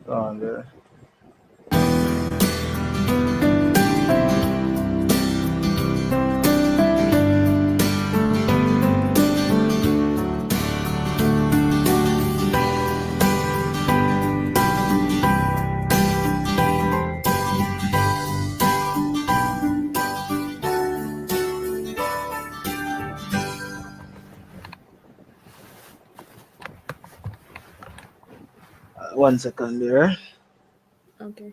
on there. One second there. Okay.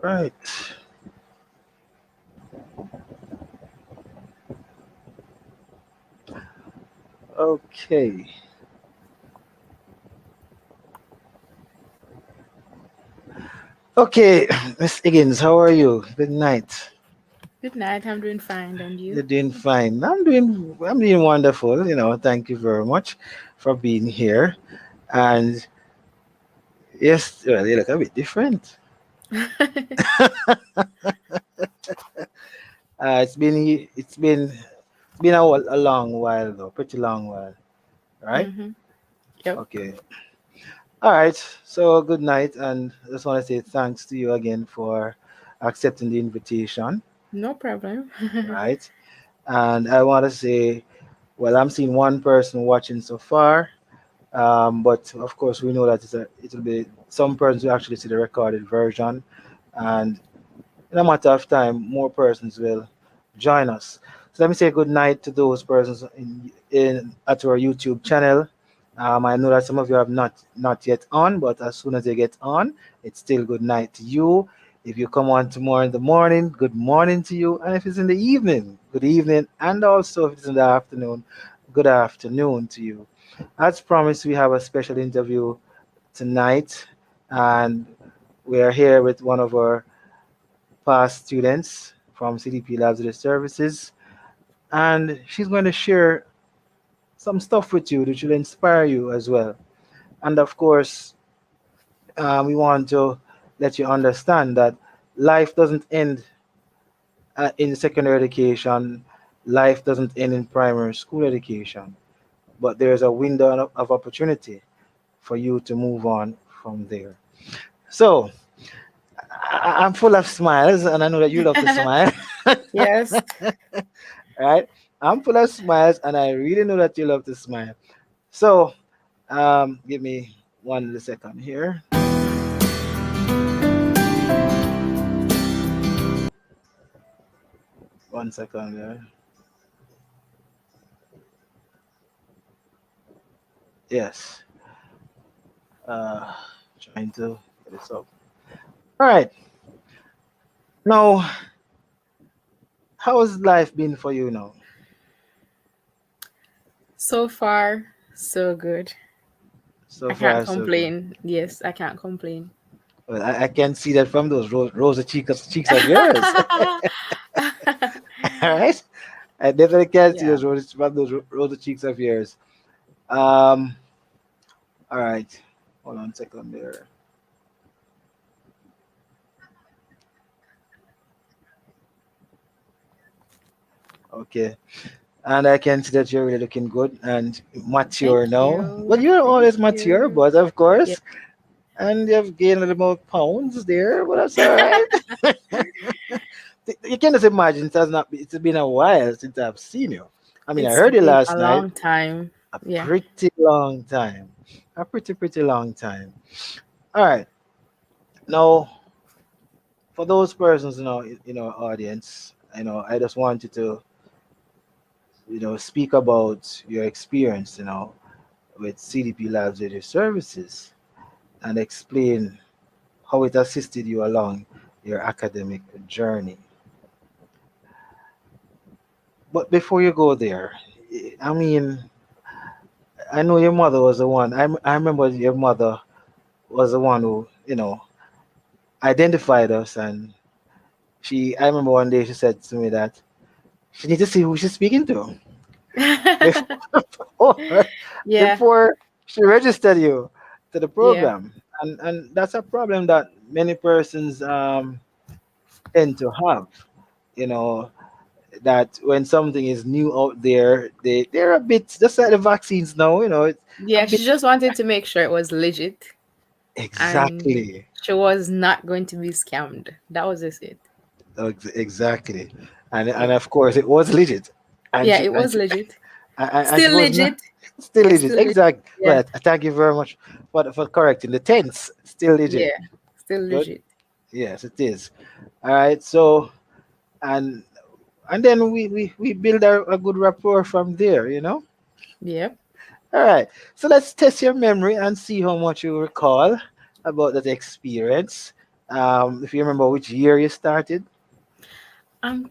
Right. Okay. Okay, Miss Higgins, how are you? Good night. Good night. I'm doing fine. And you? You're doing fine. I'm doing wonderful. Thank you very much for being here. And yes, well, you look a bit different. It's been a long while though, pretty long while, right? Mm-hmm. Yep. Okay. All right. So good night, and I just want to say thanks to you again for accepting the invitation, No problem. right? And I want to say, well, I'm seeing one person watching so far. But of course, we know that it'll be some persons who actually see the recorded version, and in a matter of time, more persons will join us. So let me say good night to those persons in at our YouTube channel. I know that some of you have not yet on, but as soon as they get on, it's still good night to you. If you come on tomorrow in the morning, good morning to you. And if it's in the evening, good evening. And also if it's in the afternoon, good afternoon to you. As promised, we have a special interview tonight, and we are here with one of our past students from CDPLABS Eduservices, and she's going to share some stuff with you that will inspire you as well. And of course, we want to let you understand that life doesn't end in secondary education, life doesn't end in primary school education, but there's a window of opportunity for you to move on from there. So, I'm full of smiles, and I know that you love to smile. Yes. Right? I'm full of smiles, and I really know that you love to smile. So, give me one little second here. One second there. Yes. Uh, Trying to get this up. All right. Now, how has life been for you now? So far, so good. So I can't far, so good. complain. Yes, I can't complain. Well, I can see that from those rosy cheeks of yours. All right, I definitely can see Yeah. those rosy cheeks of yours. Um, all right, hold on a second there. Okay, and I can see that you're really looking good and mature Thank now. you. Well, you're Thank always mature, you. but of Yeah. course, and you've gained a little more pounds there, but that's all right. You can just imagine it has not been, it's been a while since I've seen you. I mean, I It's heard you been last a night. long time. A Yeah. pretty long time. A pretty long time. All right. Now, for those persons in our audience, I just wanted to speak about your experience, with CDP Labs Eduservices and explain how it assisted you along your academic journey. But before you go there, I mean, I know your mother was the one. I remember your mother was the one who, identified us, and I remember one day she said to me that she needs to see who she's speaking to before, Yeah. before she registered you to the Yeah. program. And that's a problem that many persons tend to have, you know, that when something is new out there, they're a bit just like the vaccines now, it's a Yeah. bit She just wanted to make sure it was legit and exactly. she was not going to be scammed. That was just it. Exactly, and Yeah. of course it was legit, and Yeah, she it and was she, legit. and she Still was not legit. still Yeah, legit. still legit. Exact. Yeah. Well, thank you very much for correcting the tense. Still legit. Yeah. Still Good. legit. Yes, it is. All right. So and and then we build a good rapport from there. Yep. All right. So let's test your memory and see how much you recall about that experience. If you remember which year you started. Um,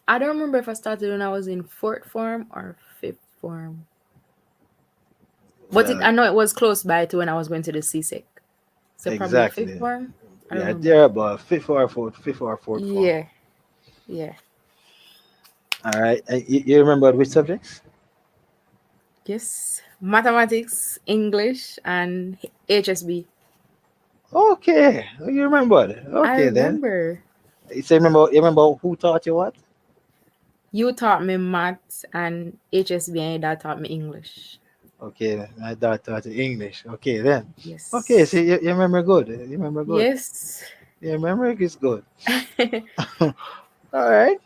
I don't remember if I started when I was in fourth form or fifth form. But Well, I know it was close by to when I was going to the CSEC. So probably fifth exactly. form. I don't Yeah, remember. they're about fifth or fourth form. Yeah. Yeah. All right. And you remember which subjects? Yes. Mathematics, English, and HSB. Okay, you remembered. I Okay then. remember. You remember who taught you what? You taught me maths and HSB, and your dad taught me English. Okay, my dad taught you English. Okay then. Okay, so Yes. you remember good. You remember good. Yes. Your memory is good. All right.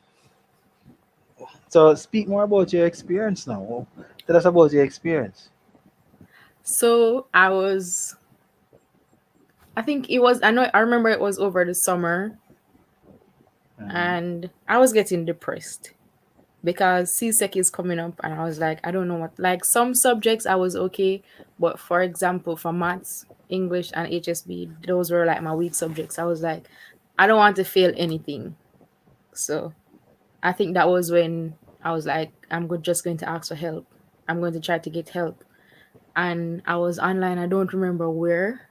So speak more about your experience now. Tell us about your experience. So I think I remember it was over the summer Mhm. and I was getting depressed because CSEC is coming up and I was like, I don't know what, like some subjects I was okay, but for example, for maths, English, and HSB, those were like my weak subjects. I was like, I don't want to fail anything. So I think that was when I was like, just going to ask for help. I'm going to try to get help. And I was online. I don't remember where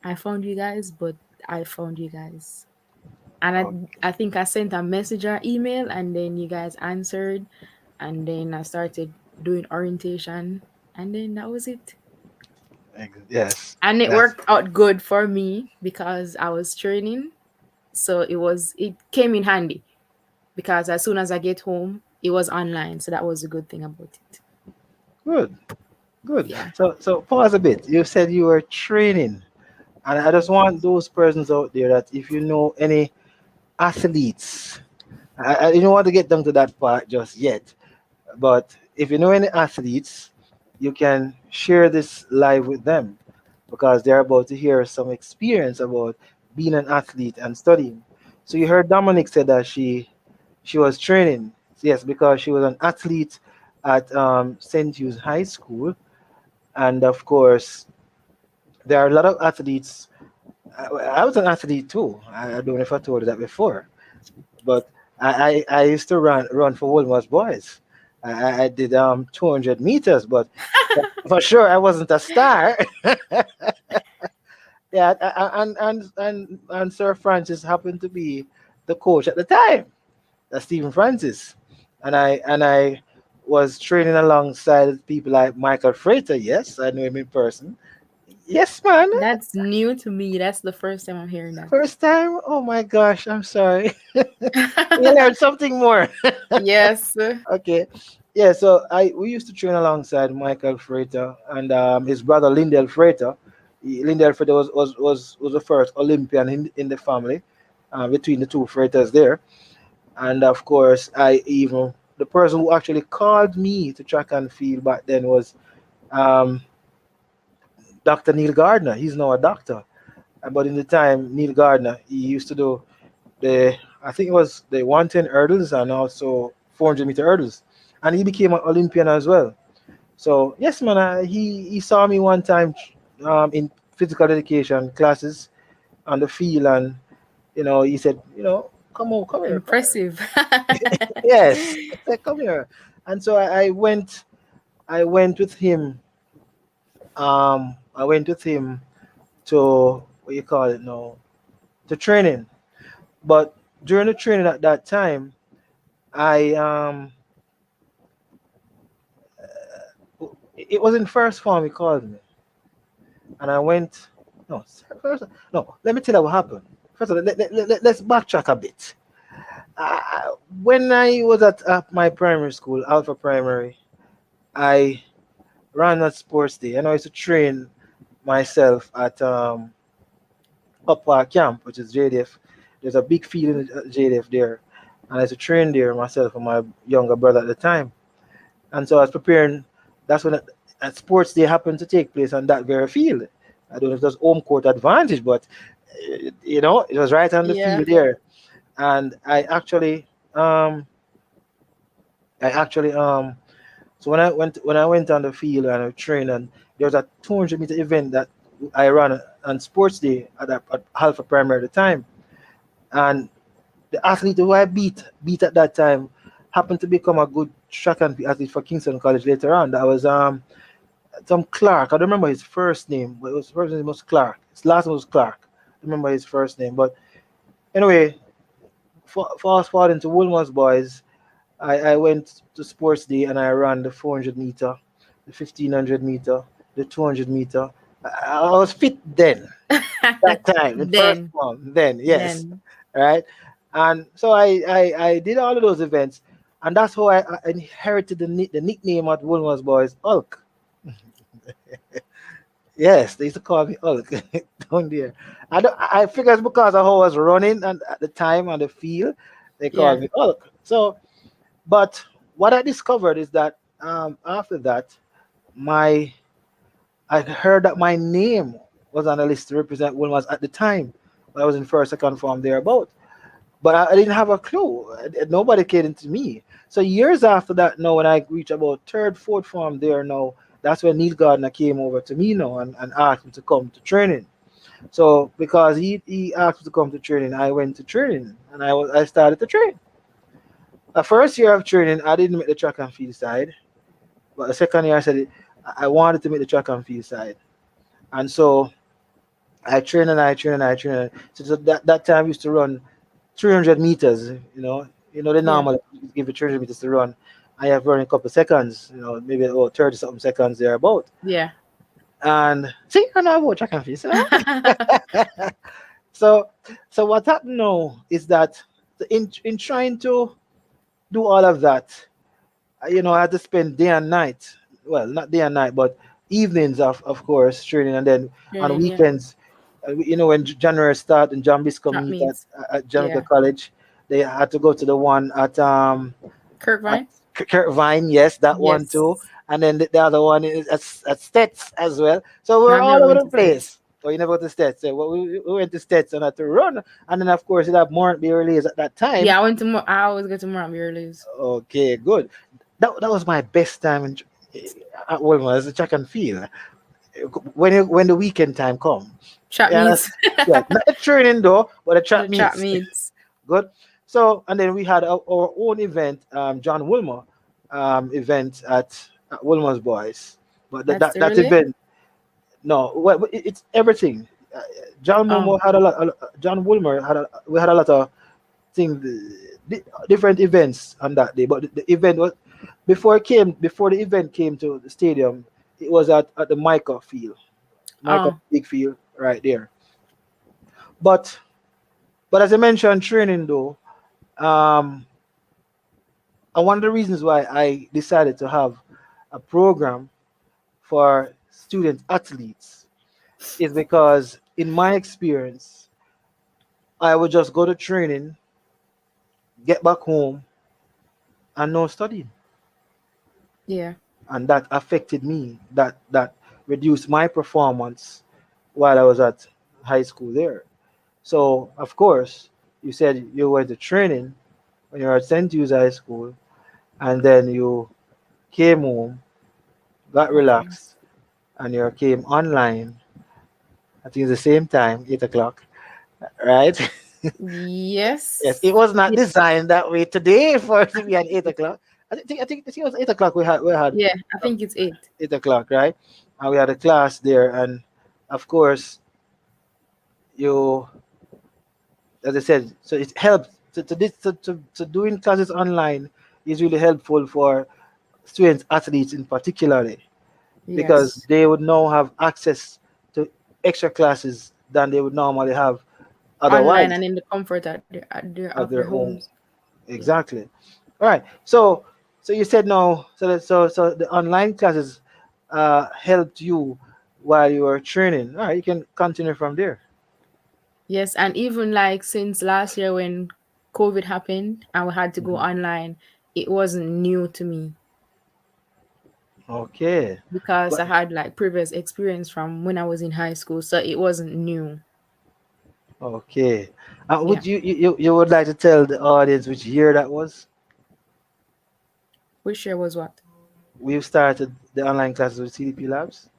I found you guys, but I found you guys. And Oh, I think I sent a message or email, and then you guys answered, and then I started doing orientation, and then that was it. yes, And it that's worked out good for me because I was training, so it came in handy because as soon as I get home, it was online, so that was a good thing about it. good. Good. Yeah. So pause a bit. You said you were training, and I just want those persons out there that if you know any athletes, I don't want to get them to that part just yet, but if you know any athletes, you can share this live with them because they're about to hear some experience about being an athlete and studying. So you heard Dominic said that she was training, yes, because she was an athlete at St. Hugh's High School, and of course there are a lot of athletes. I was an athlete too. I don't know if I told you that before, but I used to run for Wolmer's Boys. I did 200 meters, but for sure I wasn't a star. Yeah, and Sir Francis happened to be the coach at the time. That's Stephen Francis, and I was training alongside people like Michael Frater. Yes, I know him in person. Yes, man. That's new to me. That's the first time I'm hearing that. First time. Oh my gosh, I'm sorry. You learned something more. Yes. Okay. Yeah, so I we used to train alongside Michael Frater and his brother Lindell Frater. Lindell Frater was the first Olympian in the family, between the two Fraters there. And of course, the person who actually called me to track and field back then was um, Dr. Neil Gardner. He's now a doctor. But in the time, Neil Gardner, he used to do I think it was the 110 hurdles and also 400-meter hurdles. And he became an Olympian as well. So, yes, man, he saw me one time in physical education classes on the field. And, he said, come on, come here, come here. Impressive. Yes, I said, come here. And so I went with him. I went with him to, what you call it now, to training. But during the training at that time, I it was in first form. He called me, and I went. No, first, no. Let me tell you what happened. First of all, let's backtrack a bit. Uh, when I was at my primary school, Alpha Primary, I ran a sports day, and I used to train myself at Upper Camp, which is JDF. There's a big field in JDF there, and I used to train there myself and my younger brother at the time. And so I was preparing. That's when a sports day happened to take place on that very field. I don't know if it was home court advantage, but it was right on the Yeah. field there. And I actually, so when I went on the field and I trained, and there was a 200-meter event that I ran on sports day at Alpha Primary at the time, and the athlete who I beat at that time happened to become a good track and field athlete for Kingston College later on. That was some Clark. I don't remember his first name, but his first name was Clark. His last name was Clark. I remember his first name. But anyway, fast forward into Woolmer's boys, I went to sports day and I ran the 400-meter, the 1500-meter, the 200-meter. I was fit then, that time, in first Then, form. Then, yes, then. right. And so I did all of those events, and that's how I inherited the nickname at Woolmer's boys, Hulk. Yes, they used to call me Hulk down there. I figure it's because of how I was running and at the time on the field, they Yeah. called me Hulk. So, but what I discovered is that after that, my I heard that my name was on the list to represent Wilmers at the time. I was in first, second form thereabout. But I didn't have a clue. Nobody catered into me. So years after that, now when I reached about third, fourth form there now, that's when Neil Gardner came over to me now and asked me to come to training. So because he asked me to come to training, I went to training and I started to train. The first year of training, I didn't make the track and field side. But the second year, I said I wanted to make the track and field side. And so I trained and I trained and I trained. So that time I used to run 300 meters. They Yeah. normally give you 300 meters to run. I have run a couple of seconds. Maybe 30 something seconds there about. Yeah. And see, I know about track and field. So, so what happened now is that in trying to do all of that, I had to spend day and night. Well, not day and night, but evenings of course training, and then on Training, yeah. weekends. When January start and John Bisco Trap meet meets. at Jamaica Yeah. College, they had to go to the one at Kirkvine? Vine, yes, that one Yes. too, and then the other one is at Stets as well. So No, we're I've all never over been the to States. place. Oh, you never went to Stets? So, well, we went to Stets and had to run, and then of course it had more be released at that time. Yeah, I went to more. I always go to more earlies. Okay, good. That was my best time at Wilma as a track and field. When the weekend time come, Trap yeah, meets. yeah, not the training though, but the track The trap meets. meets. Good. So and then we had our own event, John Wilmer. event at Wilmer's Boys. But That's the that relay. event, no, well, it's everything. Uh, John Oh, Wilmer had John Wilmer had we had a lot of things, different events on that day. But the event was before the event came to the stadium. It was at the Micah Field, Micah oh, Big Field, right there. But as I mentioned, training though, um, and one of the reasons why I decided to have a program for student athletes is because in my experience, I would just go to training, get back home, and no studying, yeah, and that affected me. That reduced my performance while I was at high school there. So of course, you said you went to training when you were at St. Hugh's High School, and then you came home, got okay. relaxed, and you came online. I think it's the same time, 8 o'clock, right? Yes, it Yes. was not Yeah, designed that way today for it to be at 8 o'clock. I think it was 8 o'clock. We had yeah, I think it's 8. 8 o'clock, right? And we had a class there, and of course, you, as I said, so it helps to doing classes online is really helpful for students, athletes in particularly, because Yes. they would now have access to extra classes than they would normally have Online otherwise and in the comfort of at their their home. homes. Yeah. Exactly. All right. So you said no. So the online classes helped you while you were training. All right. You can continue from there. Yes, and even like since last year when COVID happened and we had to go Mhm. online, it wasn't new to me Okay. because But I had like previous experience from when I was in high school, so it wasn't new. okay. Yeah. Would you would like to tell the audience which year that was? Which year was what? We started the online classes with CDP Labs.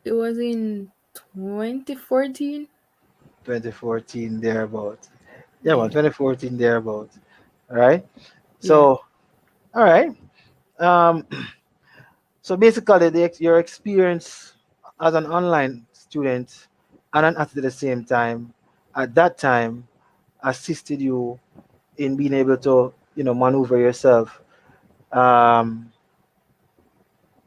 It was in 2014. 2014 thereabout. Yeah, well, Yeah. 2014 thereabout. All right. Yeah. So, all right. Um, so basically, your experience as an online student and an athlete at the same time, at that time, assisted you in being able to, maneuver yourself um,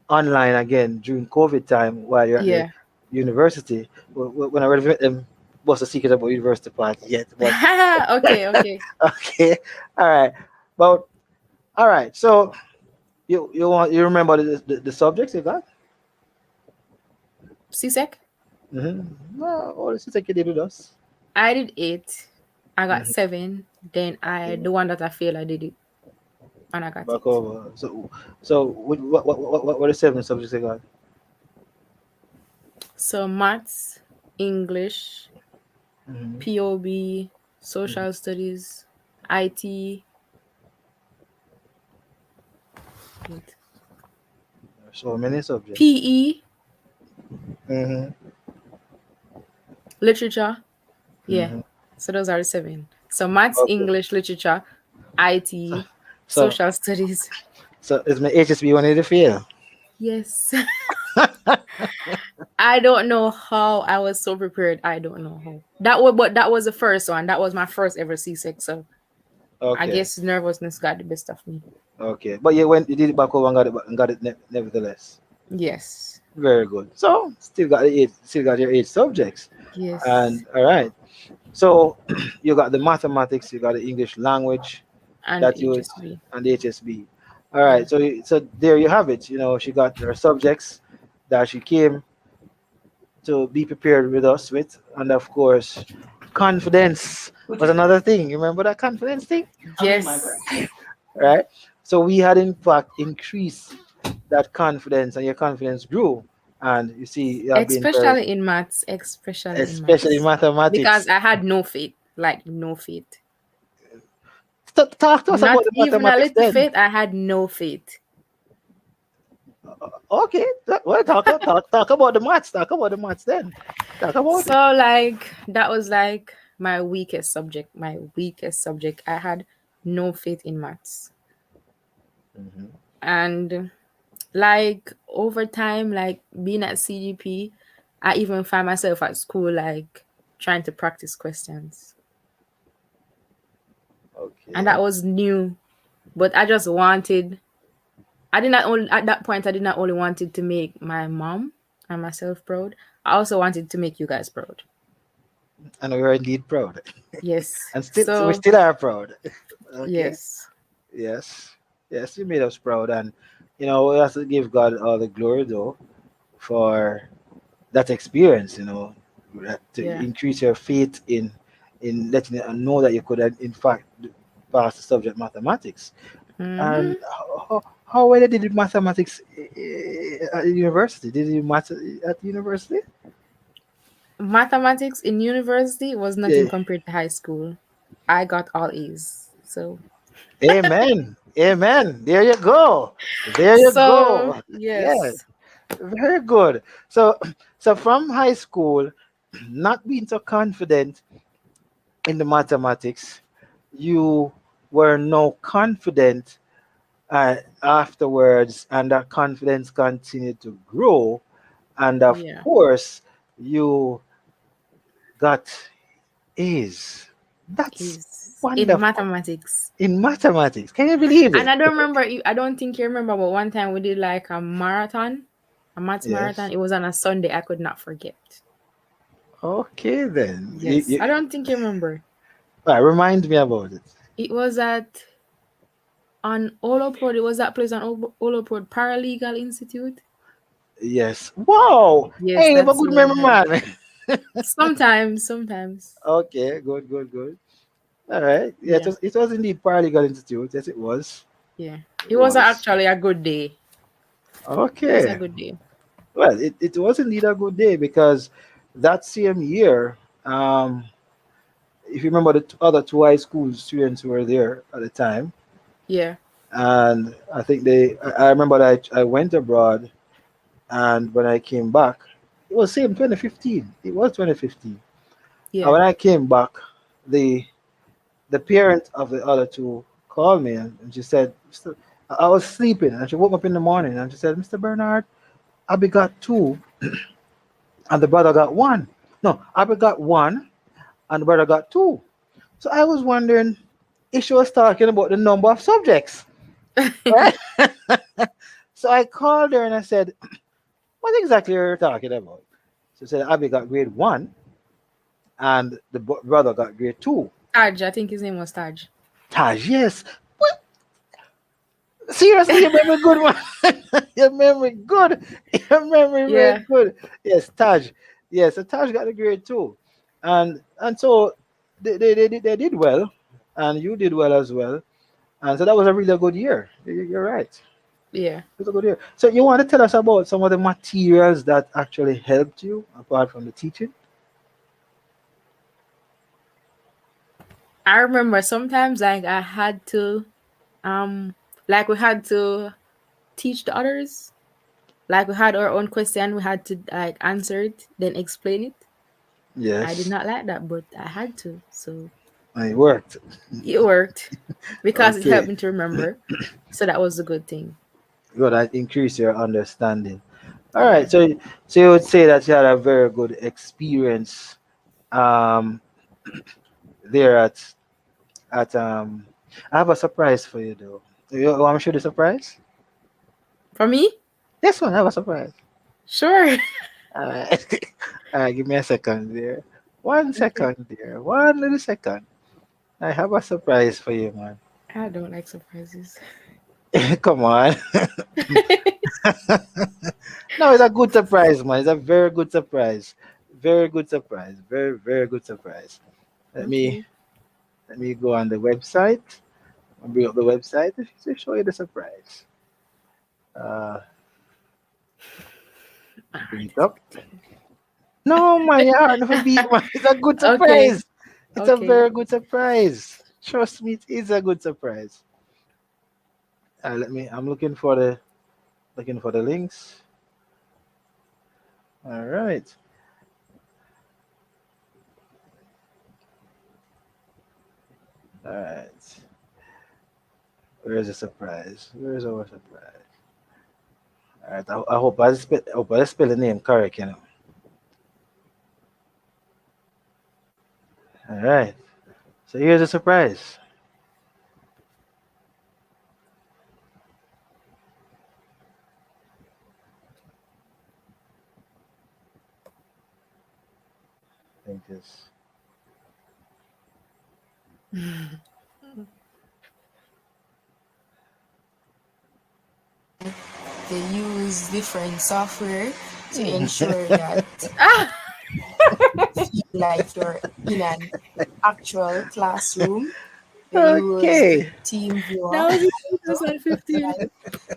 online again during COVID time while you're at the Yeah. university. When I read them, what's the secret about university part yet? But Okay, okay. okay, all right. But all right. So you remember the subjects you got? CSEC? Mm-hmm. Well, all the things you did with us. I did 8. I got Mm-hmm. 7. Then I Okay. the one that I failed, I did it and I got Back it. over. So what are the 7 subjects you got? So maths, English, Mm-hmm. POB, Mm-hmm. social studies, IT, wait, So many subjects. PE, Mm-hmm. literature. Yeah. Mm-hmm. So those are the 7. So maths, Okay. English, literature, So IT, so social studies. so is my HSB wanted to fail? Yes. I don't know how I was so prepared. I don't know how. That was the first one. That was my first ever C6. So I Okay. guess nervousness got the best of me. Okay. But you did it back over and got it nevertheless. Yes. Very good. So still got your 8 subjects. Yes. And all right. So you got the mathematics, you got the English language And that you HSB. and the HSB. All Yeah. right. So there you have it. She got her subjects that she came to be prepared with us with, and of course, confidence was another thing. You remember that confidence thing, Yes. right? So we had in fact increased that confidence, and your confidence grew. And you see, you have been very, Especially in maths. Especially in especially maths. Because mathematics. I had no faith. Like no faith. Talk to us about Not the even a mathematics little then. faith. I had no faith. Okay, well, talk about the maths. Talk about the maths then. Talk about it. So like that was like my weakest subject. My weakest subject. I had no faith in maths. Mhm. And like over time, like being at CDP, I even find myself at school like trying to practice questions. And Okay. that was new. But I just wanted I did not only at that point I did not only wanted to make my mom and myself proud. I also wanted to make you guys proud. And we are indeed proud. Yes. And still, so we So still are proud. Okay. yes. Yes. Yes, you made us proud. And, we have to give God all the glory, though, for that experience, to Yeah. increase your faith in letting you know that you could, in fact, pass the subject mathematics. Hmm. And how well did you mathematics at university? Did you math at university? Mathematics in university was nothing Yeah. compared to high school. I got all A's. So Amen. Amen. There you go. There you so go. Yeah, yes. very good. So, so from high school, not being so confident in the mathematics, you were now confident afterwards, and that confidence continued to grow. And of Yeah. course, you got A's. That's Is in wonderful mathematics. in mathematics. Can you believe And it? I don't remember I don't think you remember, but one time we did like a marathon, a maths Yes. marathon. It was on a Sunday. I could not forget. Okay, then. Yes. I don't think you remember. Remind me about it. It was at on Olopod. It was that place on Olopod Paralegal Institute. Yes. Wow. Yes, Hey, you have a that's good where we memory, had it. man. Sometimes. Okay, good, good, good. All right. Yeah, Yeah. it was indeed Paralegal Institute. Yes, it was. Yeah. It It was was. actually a good day. It was a Okay. good day. Well, it was indeed a good day because that same year, if you remember, the other two high school students who were there at the time, Yeah. and I think I remember that I went abroad, and when I came back, it was same 2015. It was 2015. And Yeah. when I came back, the the parent of the other two called me, and she said, I was sleeping, and she woke up in the morning, and she said, Mr. Bernard, Abby got two, and the brother got one. No, Abby got one, and the brother got two. So I was wondering if she was talking about the number of subjects, right? So I called her and I said, what exactly are you talking about? She said, Abby got grade one, and the brother got grade two. Taj, I think his name was Taj. Taj, yes. What? Seriously, your memory good one. Your memory good. Your memory very Yeah. good. Yes, Taj. Yes, so Taj got a grade two, and so they did well, and you did well as well, and so that was a really good year. You're right. It Yeah. was a good year. So you want to tell us about some of the materials that actually helped you apart from the teaching? I remember sometimes like I had to um like we had to teach the others. Like we had our own question, we had to like answer it, then explain it. I did Yes, not like that, but I had to. So and it worked. it worked because it helped Okay, me to remember. So that was a good thing. good. That increase your understanding. All Yeah. right, so you would say that you had a very good experience um there at. I have a surprise for you though. You want me to show the surprise? For me? Yes, one. I have a surprise. Sure. All right, all right. Give me a second there. One Okay. second there. One little second. I have a surprise for you, man. I don't like surprises. Come on. No, it's a good surprise, man. It's a very good surprise. Very good surprise. Very, very good surprise. Let me Okay. let me go on the website. I'll bring up the website to show you the surprise. Uh, bring Alright, it it's a up. good thing. No, man, your heart never beat, man. It's a good Okay. surprise. It's a Okay. very good surprise. Trust me, it is a good surprise. Let me. I'm looking for the links. All right. All right. Where is the surprise? Where is our surprise? All right. I hope I spell the name correct. All right. So here's a surprise. I think this. They use different software to ensure that Ah, you feel like you're in an actual classroom. They use Okay. Team Viewer that was in also. 2015.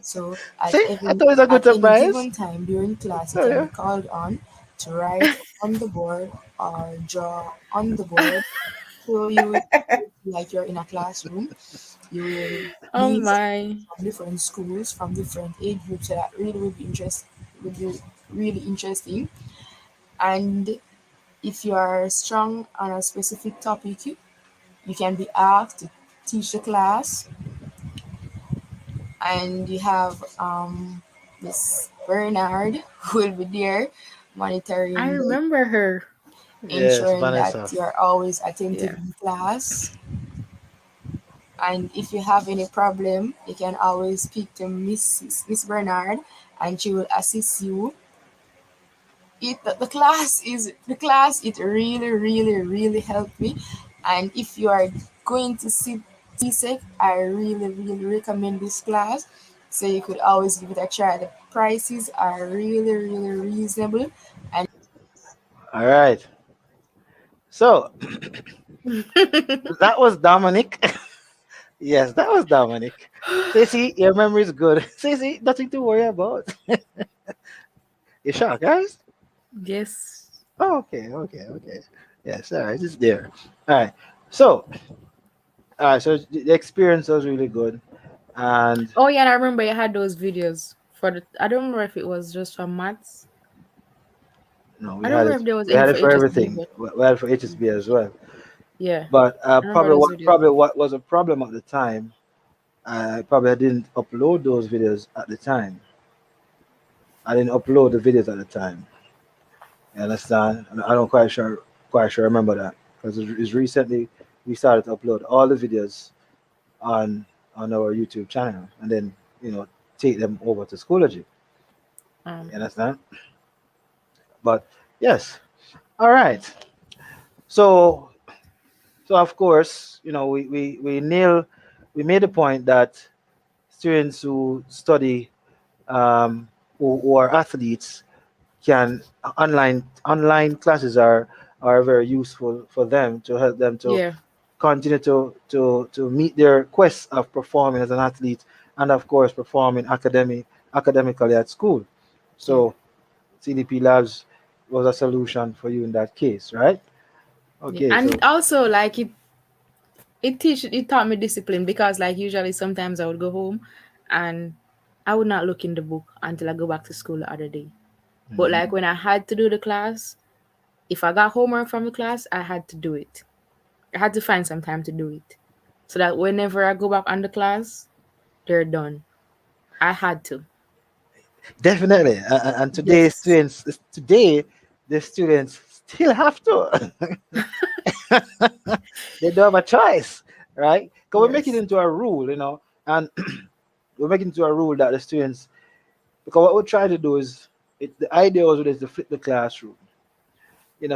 So See, I thought it was a good at any surprise. given time during class, you Oh, can yeah. be called on to write on the board or draw on the board. So you will feel like you're in a classroom. You will Oh meet my. from different schools, from different age groups, so that really would be really interesting. And if you are strong on a specific topic, you can be asked to teach the class, and you have Miss Bernard who will be there I monitoring the remember her. Yes, ensuring that Vanessa. you're always attentive Yeah. in class. And if you have any problem, you can always speak to Miss Bernard, and she will assist you. The class. It really, really, really helped me. And if you are going to see CSEC, I really, really recommend this class. So you could always give it a try. The prices are really, really reasonable. And All right. So that was Dominic. Yes, that was Dominic. See, your memory is good. See, nothing to worry about. You shocked, guys? Yes. Oh, okay. Yes, all right, it's there. All right. So, the experience was really good, and Oh yeah, and I remember you had those videos for the. I don't remember if it was just for maths. we I don't had remember it. if there was We any had for it for HSB, everything. but We had it for HSB as well. yeah, But I remember those videos. probably what was a problem at the time, probably I didn't upload those videos at the time. I didn't upload the videos at the time. You understand? And I don't quite sure remember that because it's recently we started to upload all the videos on our YouTube channel and then you know take them over to Schoology. Um, You understand? But yes, all right. So of course we made the point that students who study who are athletes can online classes are very useful for them to help them to yeah, continue to meet their quest of performing as an athlete and of course performing academically at school. yeah, So CDP Labs was a solution for you in that case, right? yeah. Okay, And so it also like it taught me discipline because like usually sometimes I would go home and I would not look in the book until I go back to school the other day. But like mhm. when I had to do the class, if I got homework from the class, I had to do it. I had to find some time to do it. So that whenever I go back on the class, they're done. I had to. Definitely. And Yes. today the students still have to. They don't have a choice, right? Because we make it Yes. into a rule, and we make it into a rule that the students, because what we try to do is, the idea was is to flip the classroom.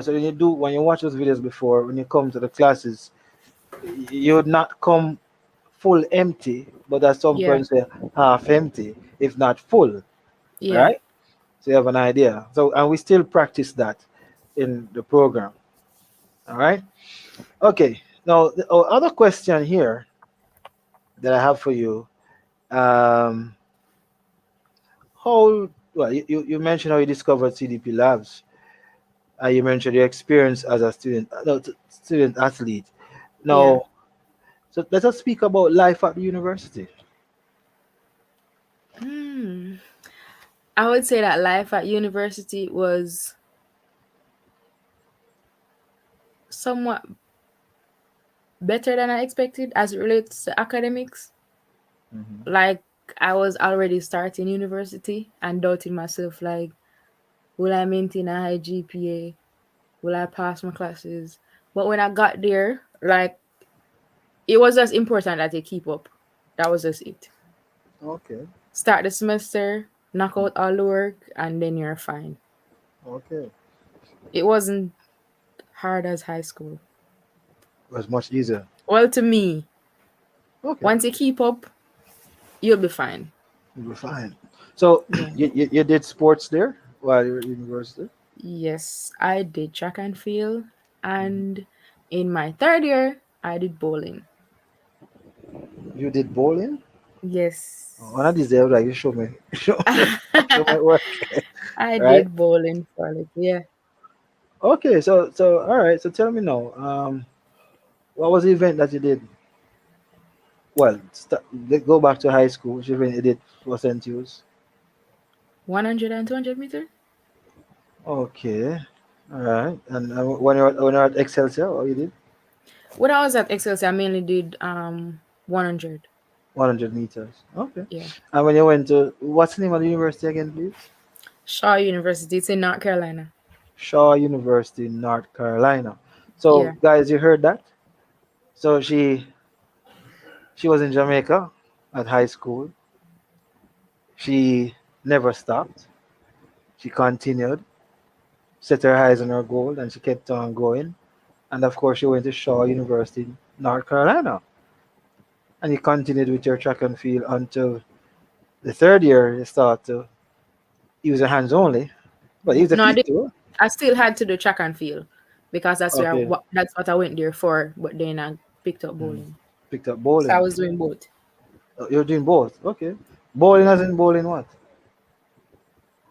So when you watch those videos before, when you come to the classes, you would not come full empty, but at some Yeah. point say half empty, if not full, Yeah. right? So you have an idea. So and we still practice that in the program. All right. Okay. Now the other question here that I have for you. Um, you mentioned how you discovered CDP Labs. You mentioned your experience as a student, no, student athlete. Yeah. Now, so let us speak about life at the university. Hmm. I would say that life at university was somewhat better than I expected as it relates to academics. Mm-hmm. Like I was already starting university and doubting myself, like, will I maintain a high GPA? Will I pass my classes? But when I got there, like it was just important that I keep up. That was just it. Okay. Start the semester, knock out all the work, and then you're fine. Okay. It wasn't hard as high school. It was much easier. Well, to me, Okay. once you keep up, you'll be fine. You were fine. So Yeah. you did sports there while you were at university? Yes, I did track and field, Mhm. and in my third year, I did bowling. You did bowling? Oh, one of Yes. these days, like you show me, show my work, I right? did bowling for a little, yeah. Okay, so all right. So tell me now, what was the event that you did? Well, let's go back to high school. Which event you did for St. Hughes? 100 and 200 meter? Okay, all right. And when you were at Excelsior, what you did? When I was at Excelsior, I mainly did 100. 100 meters. Okay. Yeah. And when you went to what's the name of the university again, please? Shaw University, it's in North Carolina. Shaw University, North Carolina. So, Yeah. guys, you heard that? So she was in Jamaica at high school. She never stopped. She continued, set her eyes on her goal, and she kept on going. And of course, she went to Shaw University, North Carolina. And you continued with your track and field until the third year. You start to use your hands only, but use the No, I feet did. too. I still had to do track and field because Okay, that's what I went there for. But then I picked up mm. bowling, Picked up so I bowling. was doing both. You're doing both. Okay, bowling Yeah, as in bowling what?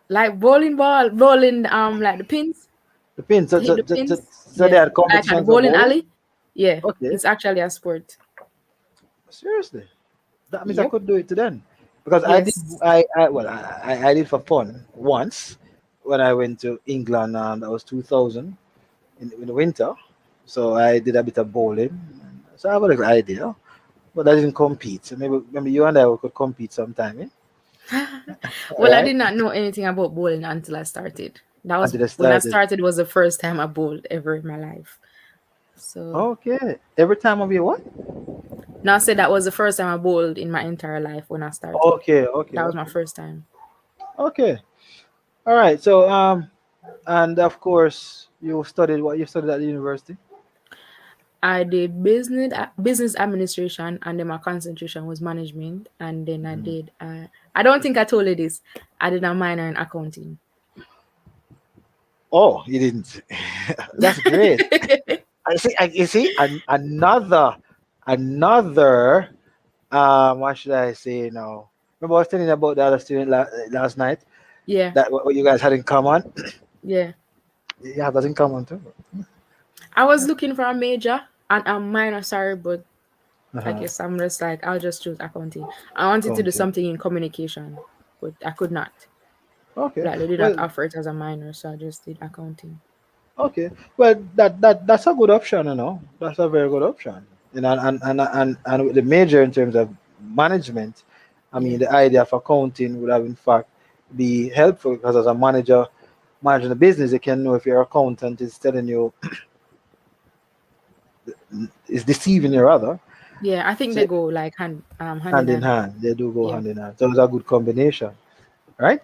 like bowling ball, bowling like the pins, The pin. So, to hit so, the so, so, pins. so they Yeah, had like at the competitions for bowling bowling. alley. Yeah, Okay, it's actually a sport. seriously. That means I Yep. could do it to then. Because I did Yes. I did for fun once when I went to England, and that was 2000 in the winter. So I did a bit of bowling. So I have a little idea, but I didn't compete. So maybe you and I could compete sometime, eh? All Well, I right? did not know anything about bowling until I started. That was Until I when I started. started was the first time I bowled ever in my life. So Okay. Every time of your what? now I said that was the first time I bowled in my entire life when I started. Okay, okay, That was my okay. first time. Okay. All right. So and of course you studied what you studied at the university? I did business administration, and then my concentration was management. And then I Mm. did. I don't think I told you this. I did a minor in accounting. Oh, you didn't. That's great. You see, another. What should I say now? Remember, I was telling you about the other student last night. Yeah, That what you guys had in common. yeah. You have that in common too. I was looking for a major and a minor. Sorry, but I Uh-huh. guess I'm just like I'll just choose accounting. I wanted to do Accounting. something in communication, but I could not. Okay. Like they did not Well, offer it as a minor, so I just did accounting. okay. Well, that's a good option. That's a very good option. And with the major in terms of management, I Yeah, mean, the idea of accounting would have in fact be helpful because as a manager managing a business, you can know if your accountant is telling you is deceiving your other. yeah. I think So they go like hand in hand in hand. hand, they do go Yeah, hand in hand. So it's a good combination, right?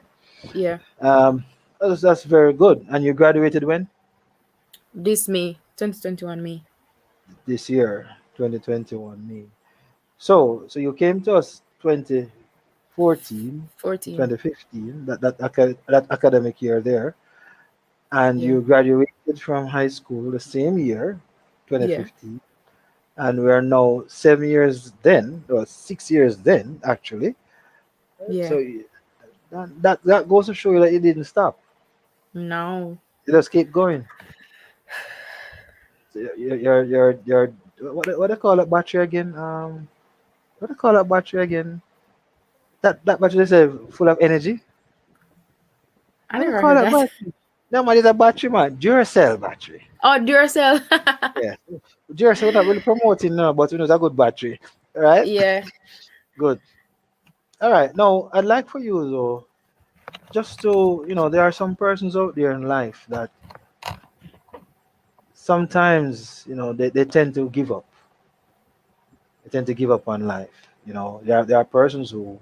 yeah. Um, that's very good. And you graduated when? This May, 2021 May, This year, 2021 May. So you came to us 2014, 14. 2015, that academic year there, and Yeah, you graduated from high school the same year, yeah, 2015, and we are now 7 years then, or 6 years then, actually. So yeah. that goes to show you that you didn't stop. No, You just keep going. So your what do you call that battery again? What do you call that battery again? That battery is full of energy. I What do you never call heard that that. battery? No man, it's a battery man. Duracell battery. Oh, Duracell. Yeah. Duracell we're not really promoting now, but it's a good battery. Right? Yeah, Good. All right. Now, I'd like for you though, just to, there are some persons out there in life that sometimes, they tend to give up. They tend to give up on life. There are persons who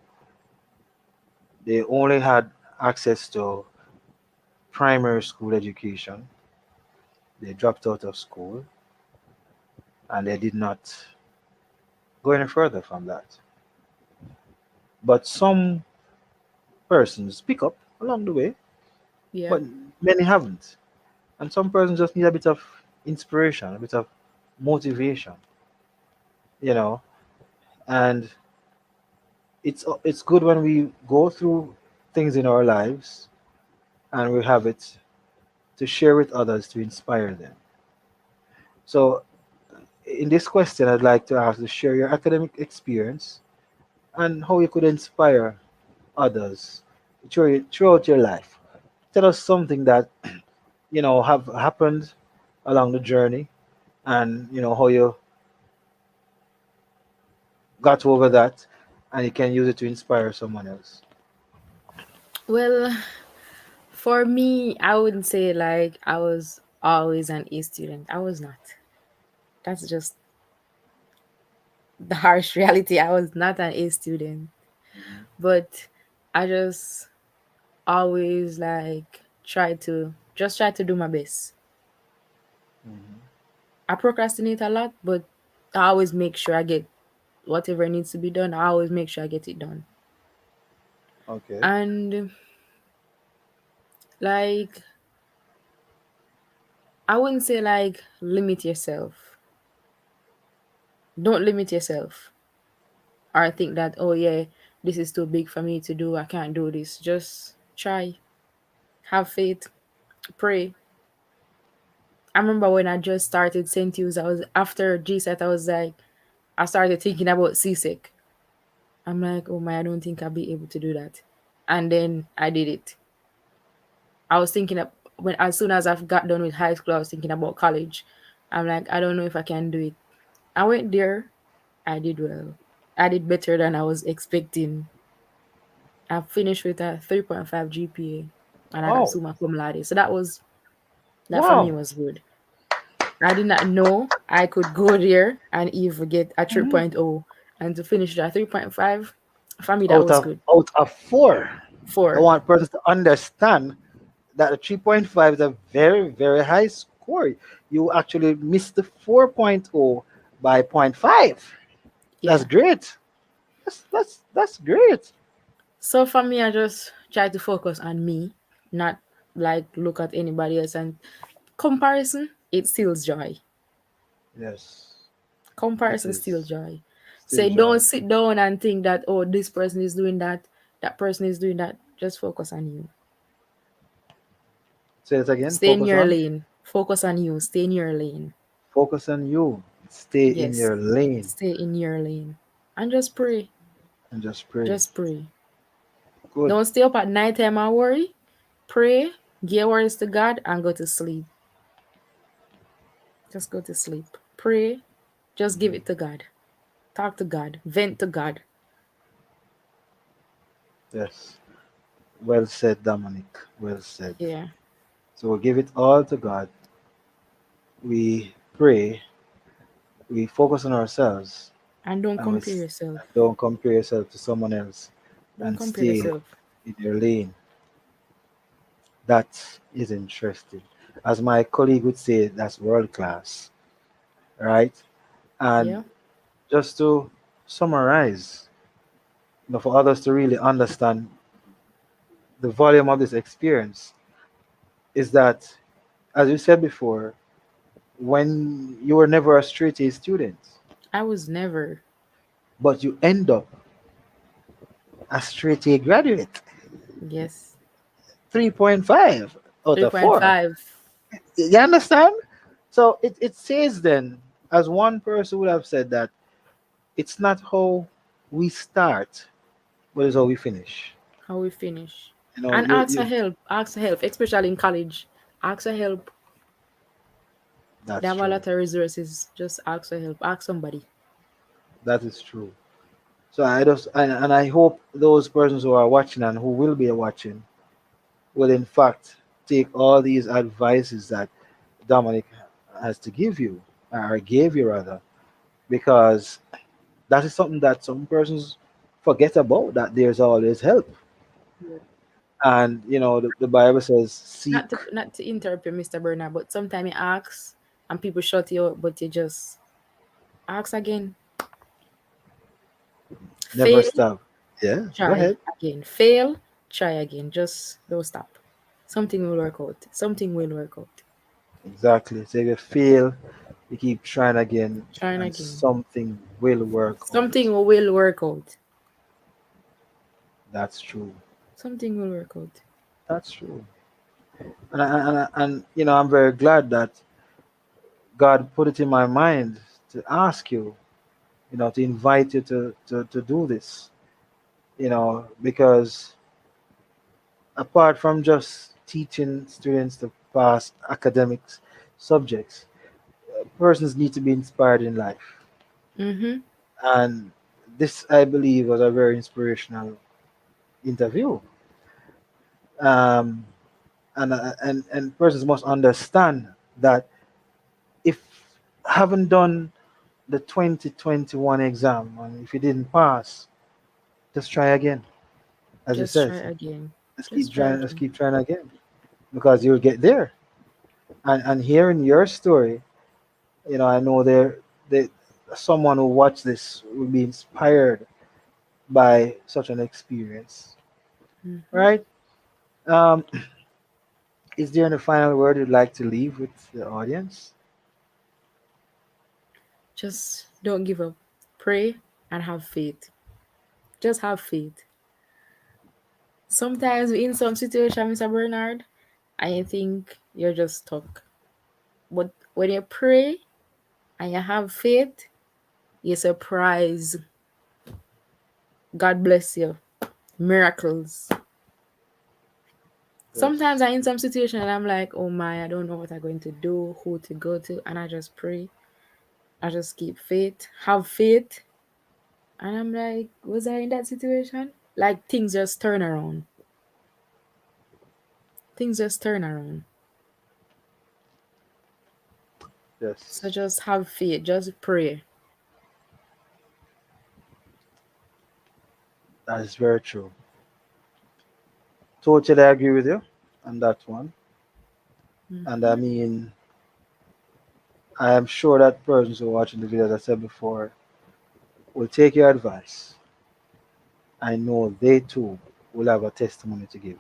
they only had access to primary school education. They dropped out of school and they did not go any further from that. But some persons pick up along the way, Yeah. but many haven't. And some persons just need a bit of inspiration, a bit of motivation, you know. And it's good when we go through things in our lives and we have it to share with others to inspire them. So in this question, I'd like to ask to share your academic experience and how you could inspire others throughout your life. Tell us something that have happened along the journey, and how you got over that, and you can use it to inspire someone else. Well, for me, I wouldn't say like I was always an A student. I was not. That's just the harsh reality. I was not an A student. Mhm. But I just always like try to do my best. Mhm. I procrastinate a lot, but I always make sure I get whatever needs to be done. I always make sure I get it done. Okay. And like I wouldn't say like limit yourself. Don't limit yourself or think that, oh yeah, this is too big for me to do. I can't do this. Just try. Have faith. Pray. I remember when I just started St. Hughes, I was after GSET, I was like, I started thinking about CSEC. I'm like, oh my, I don't think I'll be able to do that. And then I did it. I was thinking of when as soon as I've got done with high school, I was thinking about college. I'm like, I don't know if I can do it. I went there. I did well. I did better than I was expecting. I finished with a 3.5 GPA and I got Oh, summa cum laude. So that for me wow. was good. I did not know I could go there and even get a Mhm. 3.0 and to finish with a 3.5. For me, that out was of good. out of 4. I 4. want persons to understand that a 3.5 is a very, very high score. You actually missed the 4.0 by point 0.5. That's Yeah. great. That's great. So for me, I just try to focus on me, not like look at anybody else. And comparison, it steals joy. Yes, it Comparison steals is. joy. Still Say don't joy. sit down and think that, oh, this person is doing that, that person is doing that. Just focus on you. Say it again. Stay in Focus your on. lane. Focus on you. Stay in your lane. Focus on you. Stay in Yes. your lane Stay in your lane. And just pray. and just pray. Just pray. Good. Don't stay up at night time and worry. Pray, give words to God, and go to sleep. Just go to sleep. Pray, just give Mhm. it to God. Talk to God. Vent to God. Yes. Well said, Dominic. Well said. Yeah. So we give it all to God. We pray. We focus on ourselves, And don't and compare yourself. don't compare yourself to someone else, Don't and compare stay yourself. in your lane. That is interesting. As my colleague would say, that's world class, right? And Yeah. just to summarize, for others to really understand the volume of this experience, is that, as you said before, when you were never a straight A student, I was never. but you end up a straight A graduate, Yes. 3.5 out of 4. 3.5. You understand? So it says then, as one person would have said, that it's not how we start, but it's how we finish. How we finish. You know, And you ask for you help. Ask for help, especially in college. Ask for help. They that's have a true. lot of resources. Just ask for help. Ask somebody. That is true. So I just and I hope those persons who are watching and who will be watching will in fact take all these advices that Dominic has to give you, or gave you rather, because that is something that some persons forget about, that there's always help. Yeah. And the Bible says seek. Not to interrupt you, Mr. Bernard, but sometimes you ask and people shut you up, but you just ask again. Never Fail, stop. Yeah, go try ahead. again. Fail, try again. Just don't stop. Something will work out. Something will work out. Exactly. So if you fail, you keep trying again, Trying and again. something will work Something out. will work out. That's true. Something will work out. That's true. And I'm very glad that God put it in my mind to ask you, to invite you to do this, because apart from just teaching students to pass academics subjects, persons need to be inspired in life. Mm-hmm. And this, I believe, was a very inspirational interview. Um, and persons must understand that if haven't done the 2021 exam, and if you didn't pass, just try again. As it Just try says, again. let's keep Just try trying. Let's again. keep trying again, because you'll get there. And hearing your story, I know there someone who watch this will be inspired by such an experience, Mm-hmm. right? Um, is there any final word you'd like to leave with the audience? Just don't give up. Pray and have faith. Just have faith. Sometimes in some situation, Mr. Bernard, I think you're just stuck. But when you pray and you have faith, you surprise. God bless you. Miracles. Sometimes Yes. I'm in some situation and I'm like, oh my, I don't know what I'm going to do, who to go to, and I just pray. I just keep faith, have faith, and I'm like, was I in that situation? Like things just turn around. Things just turn around. So Yes. just have faith, just pray. That is very true. Totally agree with you on that one. And I Hmm. mean, I am sure that persons who are watching the video, as I said before, will take your advice. I know they too will have a testimony to give.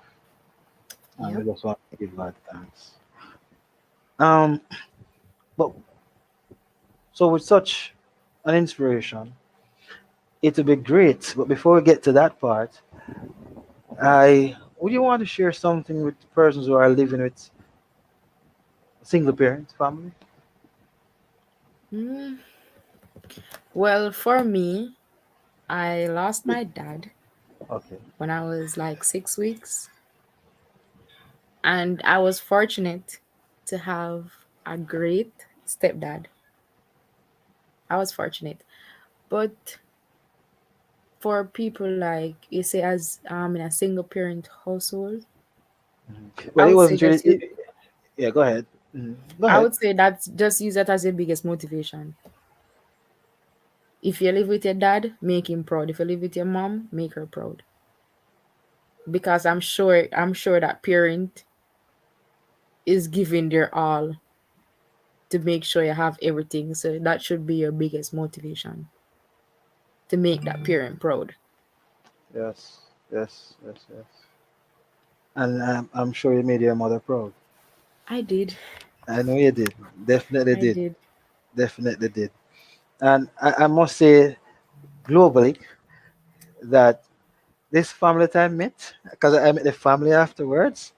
And we Yep. just want to give God thanks. Um, but so with such an inspiration, it would be great. But before we get to that part, I would you want to share something with persons who are living with single parent family? Mm. Well, for me, I lost my dad Okay. when I was like 6 weeks, and I was fortunate to have a great stepdad. I was fortunate. But for people like you say as in a single parent household, Mhm. I Well, it would say wasn't really. just you Yeah, go ahead. Go I ahead. would say that's just use that as your biggest motivation. If you live with your dad, make him proud. If you live with your mom, make her proud. Because I'm sure that parent is giving their all to make sure you have everything. So that should be your biggest motivation to make that parent proud. Yes, yes, yes, yes. And I'm sure you made your mother proud. I did. I know you did. Definitely I did. did. Definitely did. And I must say, globally, that this family time met, because I met the family afterwards.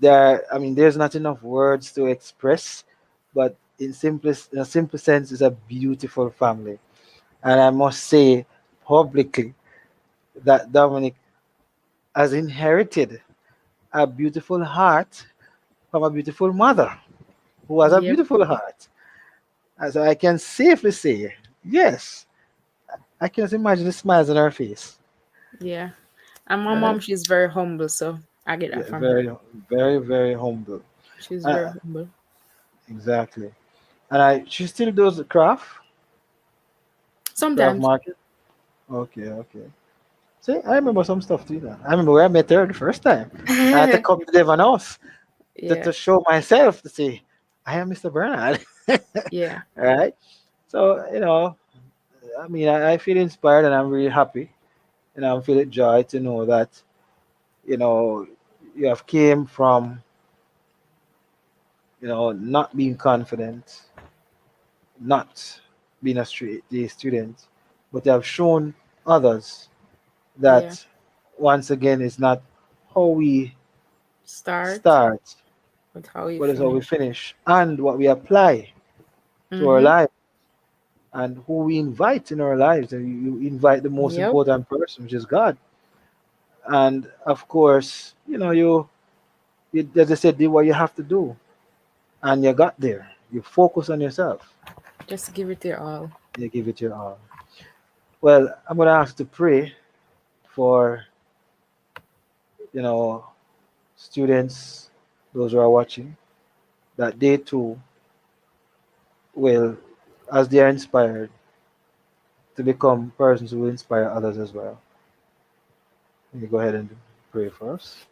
I mean, there's not enough words to express, but in a simple sense, it's a beautiful family. And I must say publicly that Dominic has inherited a beautiful heart from a beautiful mother who has a Yep. beautiful heart. And so I can safely say, yes, I can just imagine the smiles on her face. Yeah. And my Right? mom, she's very humble, so I get that Yeah, from her. very, very, very humble. She's Uh, very humble. exactly. And she still does the craft Sometimes. market. Okay, okay. See, I remember some stuff too. Now. I remember where I met her the first time. I had to come to Devon House Yeah. to show myself to say, I am Mr. Bernard. Yeah. Right? So, I mean, I feel inspired and I'm really happy. And I'm feeling joy to know that, you know, you have came from, not being confident, not being a straight A student, but you have shown others Yeah. that once again it's not how we Start start, with how you but it's how we finish. finish and what we apply to our Mm-hmm. life and who we invite in our lives. And you invite the most Yep. important person, which is God. And of course, you as I said, do what you have to do. And you got there. You focus on yourself. Just give it your all. You give it your all. Well, I'm gonna ask to pray for, you know, students, those who are watching, that they too will, as they are inspired, to become persons who will inspire others as well. You go ahead and pray for us.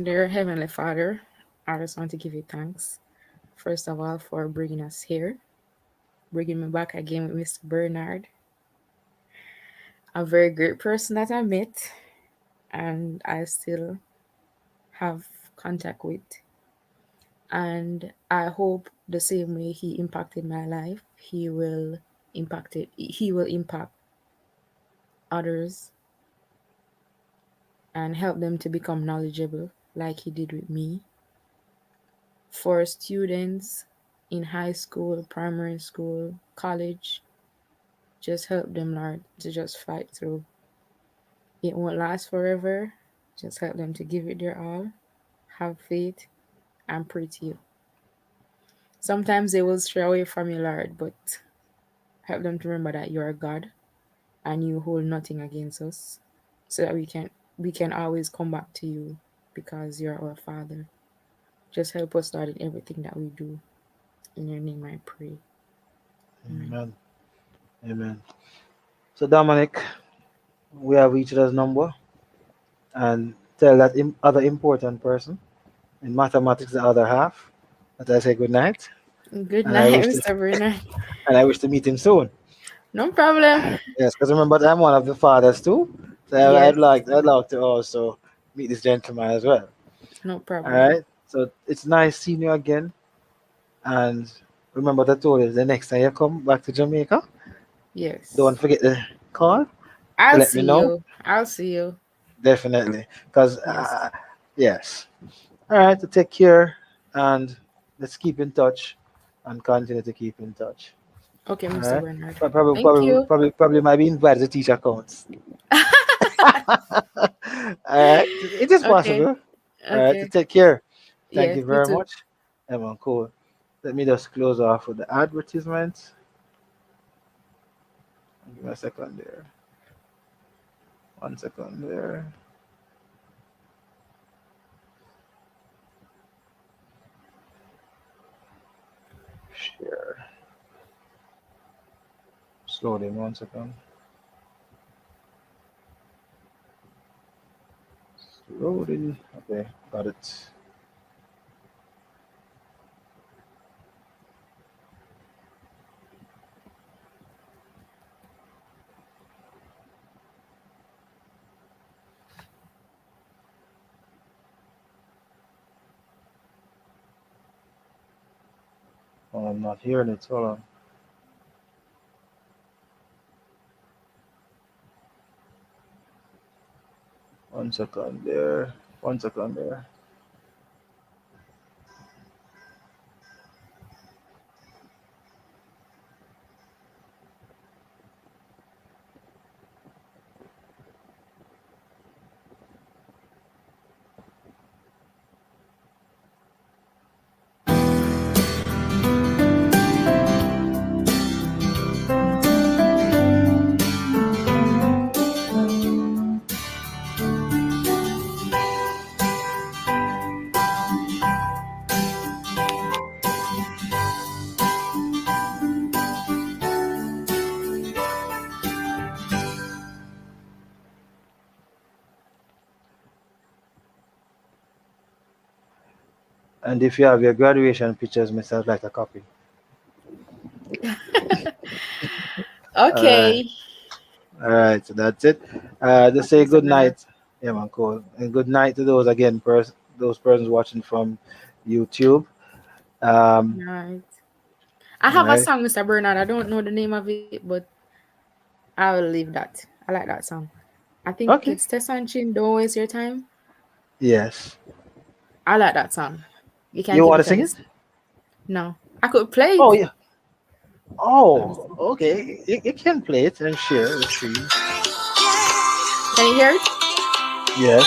Dear Heavenly Father, I just want to give you thanks, first of all, for bringing us here, bringing me back again with Mr. Bernard, a very great person that I met and I still have contact with. And I hope the same way he impacted my life, he will impact others and help them to become knowledgeable like he did with me. For students in high school, primary school, college, just help them, Lord, to just fight through. It won't last forever. Just help them to give it their all, have faith, and pray to you. Sometimes they will stray away from you, Lord, but help them to remember that you are God and you hold nothing against us, so that we can always come back to you because you're our Father. Just help us, Lord, in everything that we do. In your name I pray. Amen. Amen. Amen. So, Dominic, we have each other's number and tell that other important person in mathematics, the other half, that I say good night Good and I night, wish to Mr. Bernard. and I wish to meet him soon. No problem. Yes, because remember I'm one of the fathers too, so Yes, I'd like to also meet this gentleman as well. no All problem. right. So it's nice seeing you again, and remember that I told you the next time you come back to Jamaica, Yes. don't forget to call to I'll let me see know. you. I'll see you. Definitely, because Yes. yes. All right. To take care, and let's keep in touch, and continue to keep in touch. Okay, All Mr. right. Bernard. But probably, Thank probably, you. probably, probably might be invited to teach accounts. All right. It is Okay. possible. All right. To Okay. take care. Thank Yes, you you very too. much. Everyone, cool. Let me just close off with the advertisement. Give me a second there. 1 second there. Share. Slowly, 1 second. Slowly. Okay, got it. Oh, I'm not hearing it. Hold on. 1 second there. 1 second there. And if you have your graduation pictures, myself like a copy. All right. Okay. All right. So that's it. Just Okay, say good Sabrina. night. Yeah, man, cool. And good night to those again, those persons watching from YouTube. Um, Right. I all have a right. song, Mr. Bernard. I don't know the name of it, but I will leave that. I like that song. I think Okay. it's Tesson Chin, Don't Waste Your Time. Yes. I like that song. You can You give want to it a sing it? listen. No. I could play Oh it. yeah. Let me Oh, see. okay. You can play it and share the screen. Can you hear it? Yes.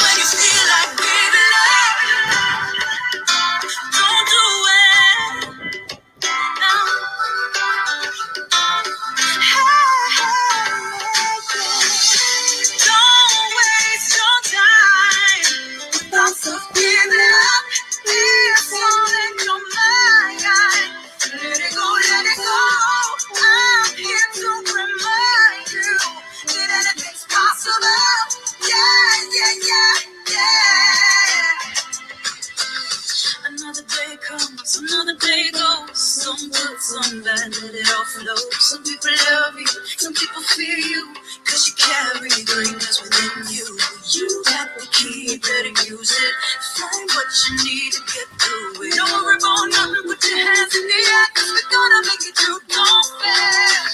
When you feel like giving up, don't do it. Don't waste your time with thoughts of giving up. It's all in your mind. Let it go, let it go. I'm here to remind you that anything's possible. Yeah, yeah, yeah, yeah. Another day comes, another day goes. Some good, some bad, let it all flow. Some people love you, some people fear you. Cause you carry greatness within you. You got the key, better use it. Find what you need to get through it. Don't worry about nothing, put your hands in the air. Cause we're gonna make it through, don't fail.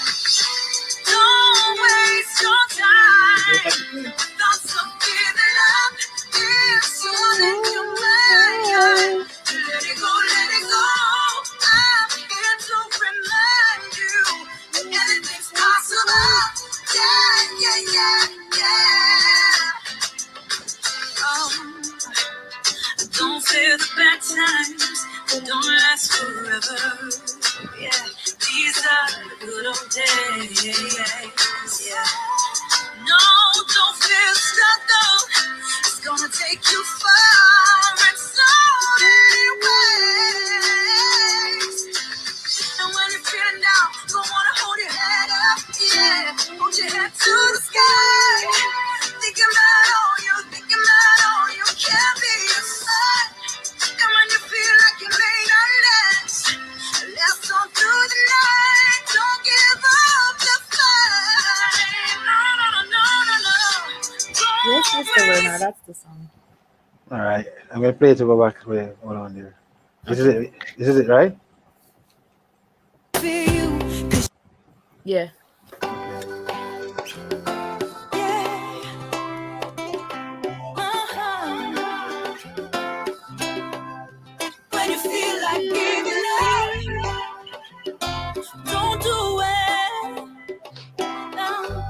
Don't waste your time. Thoughts of giving up. It's all in your mind. Let it go, let it go. I'm here to remind you that anything's possible. Yeah, yeah, yeah, yeah. Don't fear the bad times, they don't last forever. Yeah, these are the good old days. Yeah. No, don't feel stuck though. It's gonna take you far in so many ways. And when you're feeling down, don't wanna hold your head up, yeah. Hold your head to the sky. Thinking about all you, thinking about all you can be inside. And when you feel like you may not last, last on through the night. Don't give up the fight. No, no, no, no, no, no. Yes, Mr. Werner, that's the song. All right. I'm gonna play it to go back. Wait, hold on there. This is Okay. it. This is it, right? Yeah. Okay. When you feel like giving up, don't do it. No.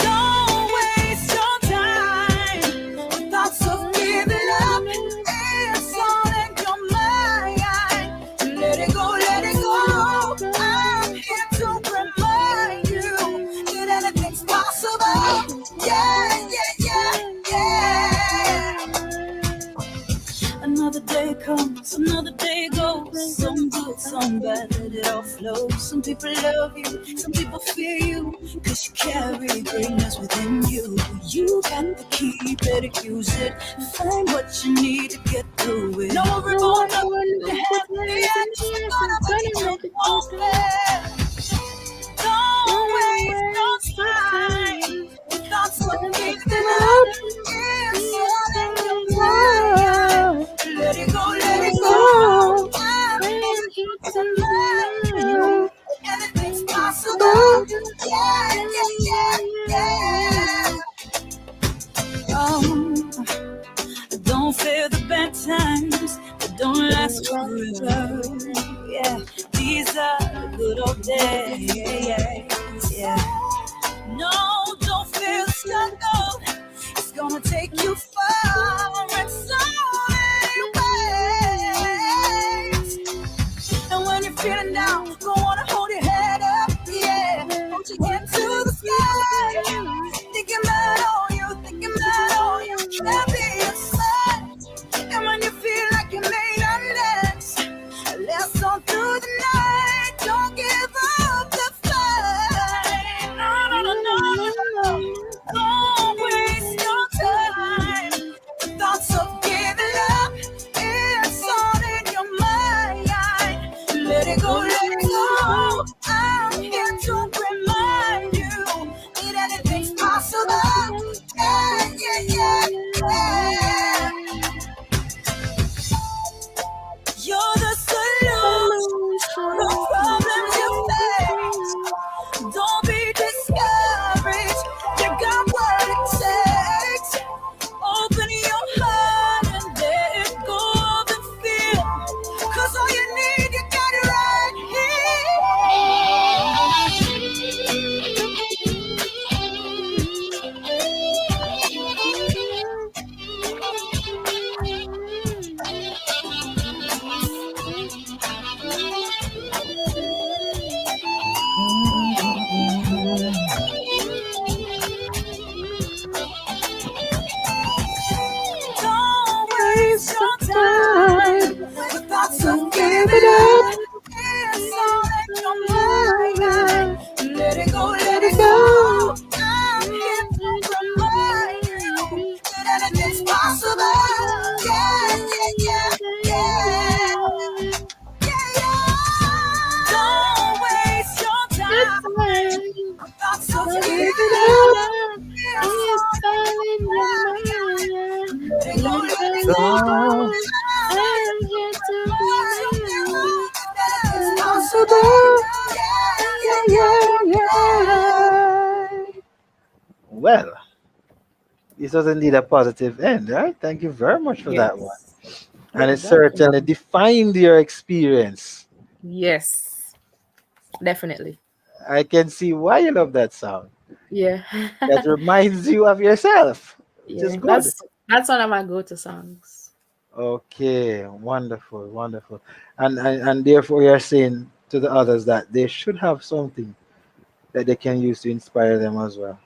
Don't waste your time with thoughts of giving up. It's all in your mind. Let it go, let it go. I'm here to remind you that anything's possible. Yeah, yeah, yeah, yeah. Another day comes, another day goes. Some good, some bad, let it all flow. Some people love you, some people fear you. Cause you carry greatness within you. You got the key, better use it. Find what you need to get through it. No remote, no one to have the answer. Gonna make it open. Don't waste no time. Thoughts of giving up. It's all in your mind. Let it go, let it go. I'm here to remind you. Anything's possible. Yeah, yeah, yeah, yeah. Don't fear the bad times that don't last forever. Yeah, these are the good old days. Yeah. No, don't feel stuck though. It's gonna take you far in so many ways. And when you're feeling down, don't wanna hold your head up, yeah. Hold your head to the sky. Thinking about all you, thinking about all you can be inside. And when you feel like you made a less, less on through the night. Don't give up the fight. No, give it up. It's all in your mind. Let it go, let it go. I'm here to remind you that anything's possible. Yeah, yeah, yeah, yeah. Yeah, yeah. Don't waste your time. Thoughts of Give giving it up. up. It's It's all in all your in your mind. mind. Let it go, Let it let go, it let it Oh, go. I'm here to remind you that it's that it's possible. possible. Yeah, Yeah, yeah, yeah, yeah, yeah. yeah. Well, this was indeed a positive end, right? Thank you very much for that one. Yes. And You're it certainly welcome. defined your experience. Yes, definitely. I can see why you love that song. Yeah. That reminds you of yourself, which is Yeah. good. That's one of my go-to songs. Okay, wonderful, wonderful. And therefore you're saying to the others that they should have something that they can use to inspire them as well.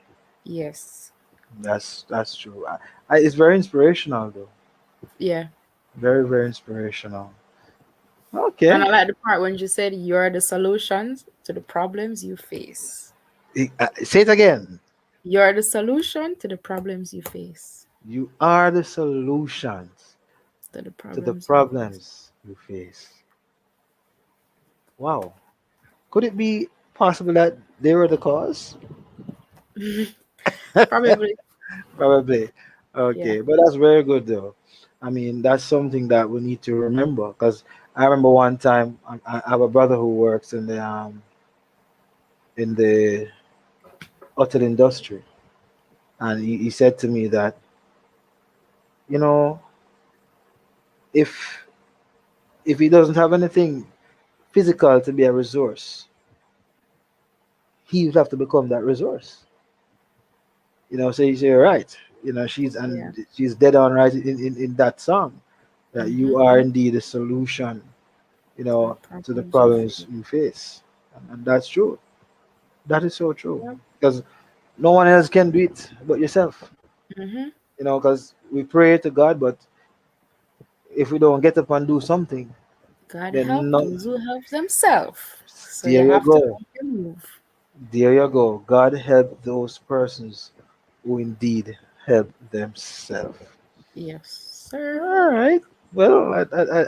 Yes. That's true. It's very inspirational though. Yeah. Very, very inspirational. And Okay. I like the part when you said you're the solutions to the problems you face. Say it again. You're the solution to the problems you face. You are the solutions To the to the problems you face. problems you face. Wow. Could it be possible that they were the cause? Probably. Probably. Yeah. Okay, but that's very good though. I mean, that's something that we need to remember because I remember one time I have a brother who works in the hotel industry, and he said to me that you know if if he doesn't have anything physical to be a resource, he would have to become that resource. So you say, right. Yeah. She's dead on right in that song that Mm-hmm. you are indeed a solution, you To the know, to the problems you problems face. you face. And that's true. That is so true. Yep. Because no one else can do it but yourself. Mm-hmm. Because we pray to God, but if we don't get up and do something, God then help no. those who help themselves. So you There you have to go. make a move. There you go. God help those persons who indeed help themselves. Yes, sir. All right. Well,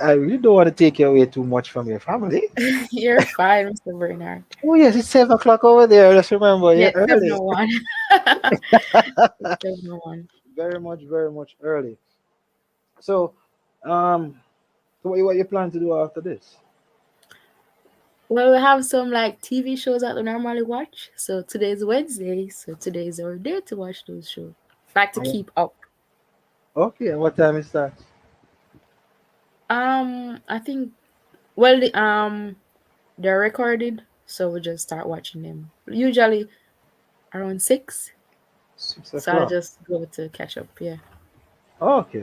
I really don't want to take you away too much from your family. You're fine, Mr. Bernard. Oh yes, it's 7 o'clock over there. Just remember, Yeah, you're early. 701. It's 701. Very much early. So, um, so what you plan to do after this? Well, we have some like TV shows that we normally watch. So today's Wednesday. So today's our day to watch those shows. Like to Oh, keep up. okay, and what time it starts? I think well they're recorded, so we just start watching them. Usually around 6. Six So I o'clock. just go to catch up, yeah. Okay.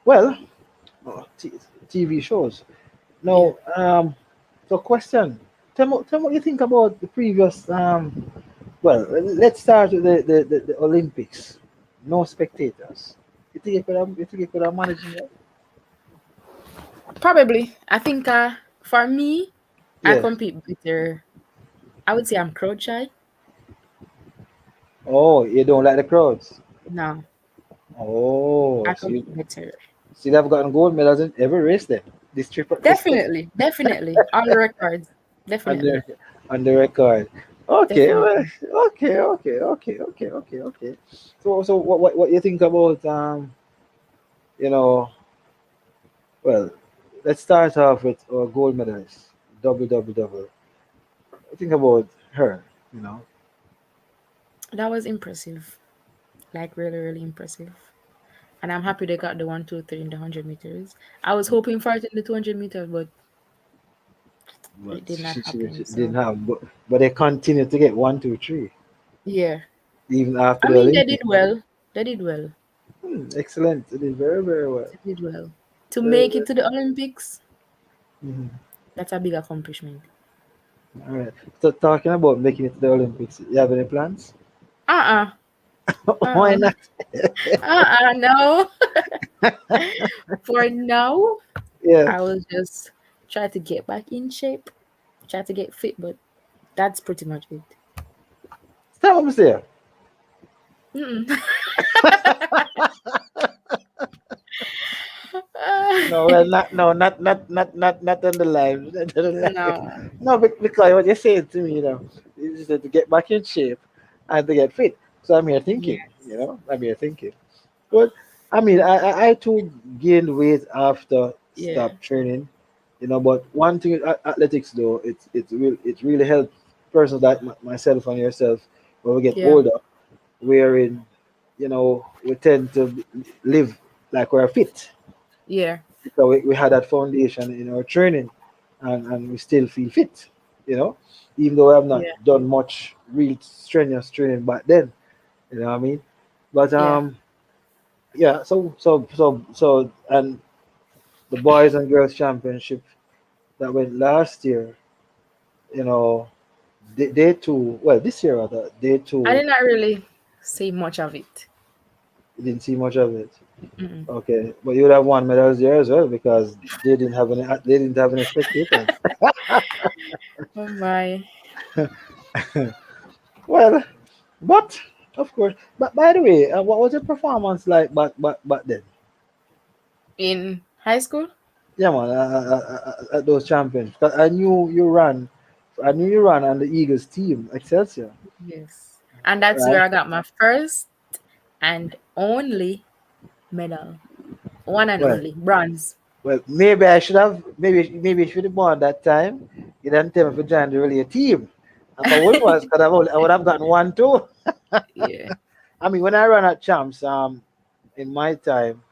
Well, oh, TV shows. Yeah. Now, so question. Tell me what you think about the previous. Well, let's start with the Olympics. No spectators. You think you could have managed that? Probably. I think for me, I Yes. compete better. I would say I'm crowd shy. Oh, you don't like the crowds. No, Oh, I so you compete better. see they've gotten gold medals in every race then. Definitely, definitely. On the records. On Definitely. the record. Okay, well, Definitely. okay. So what you think about you know well let's start off with our gold medalist, double. I think about her, you know. That was impressive. Like really, really impressive. And I'm happy they got the 1, 2, 3 in the 100 meters. I was hoping for it in the 200 meters, but But it did not she happen. didn't So have but they continue to get 1, 2, 3 yeah. even after I the mean they did Olympics. well. They did well. Excellent. They did very, very well. They did well. To Very, make very. it to the Olympics, Mhm. that's a big accomplishment. All right. So talking about making it to the Olympics, you have any plans? Uh-uh. Why Uh-uh. not? Uh-uh. No. For now. Yeah. I was just try to get back in shape, try to get fit, but that's pretty much it. Stop what I'm saying. Mm-mm. No, well, not no, not on the live. Not on the live. No. No, because what you're saying to me, is that to get back in shape and to get fit. So I'm here thinking, Yes. I'm here thinking. Well, I mean, I too gained weight after Yeah. stop training, But one thing with athletics though, it really helps persons like myself and yourself when we get Yeah. older, wherein we tend to live like we're fit. Yeah. So we had that foundation in our training, and we still feel fit, you know, even though I have not Yeah. done much real strenuous training back then. You know what I mean? But Yeah. yeah. And the boys and girls championship that went last year, you know, they too. Well, this year rather, they I too did not really see much of it. didn't see much of it. Mm-mm. Okay, but you would have won medals there as well because they didn't have any spectators. Oh my. Well, but of course. But by the way, what was your performance like back then? In high school? Yeah, man, at those champions. 'Cause I knew you ran on the Eagles team, Excelsior, Yes. And that's right? where I got my first and only medal. One and Well, only bronze. maybe I should have, maybe I should have won that time. You didn't tell me to join the relay team. If I would was, because I would have gotten one too. Yeah. I mean, when I ran at champs, in my time,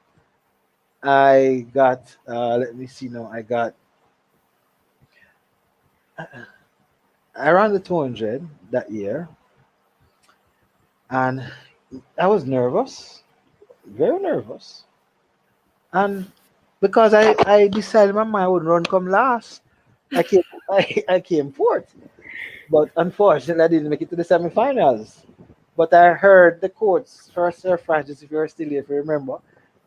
I got, let me see now, I ran the 200 that year, and I was nervous, very nervous. And because I decided my mind would run come last, I came I came fourth. But unfortunately, I didn't make it to the semifinals. But I heard the quotes first, Sir Francis, if you're still here, if you remember.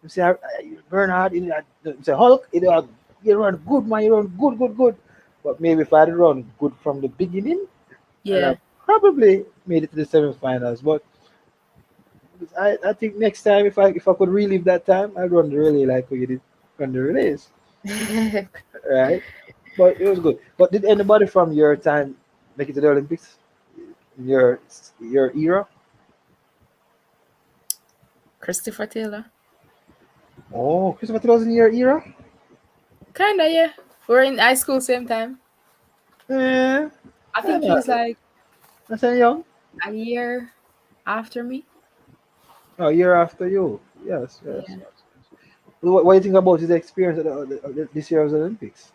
You say, Bernard, you say, Hulk, you run good, man, you run good, good, good. But maybe if I had run good from the beginning, I'd Yeah. have probably made it to the semifinals. But I think next time, if I could relive that time, I'd run the relay like we did run the relays, right? But it was good. But did anybody from your time make it to the Olympics? In your era? Christopher Taylor. Oh, Christopher Taylor was in your era? Kinda, yeah. We're in high school same time. Eh, I I think not. he's like That's a young. a year after me. Oh, year after you. Yes, yes, Yeah. yes. What do you think about his experience at this year's Olympics?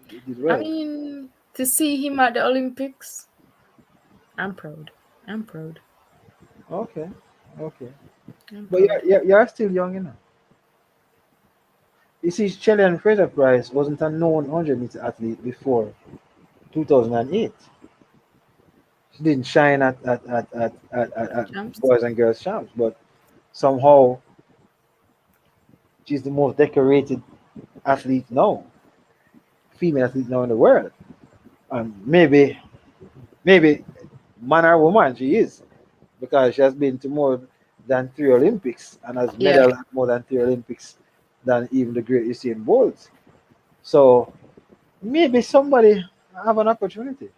He did I well. mean, to see him at the Olympics, I'm proud. I'm proud. Okay, okay. I'm But proud. you're still young, you know. You see, Shelley and Fraser Price wasn't a known 100-meter athlete before 2008. She didn't shine at Champs. boys and girls champs, but somehow she's the most decorated athlete now, female athlete now in the world. And maybe man or woman, she is because she has been to more than three Olympics and has Yeah. medal at more than three Olympics than even the great Usain Bolt. So maybe somebody have an opportunity.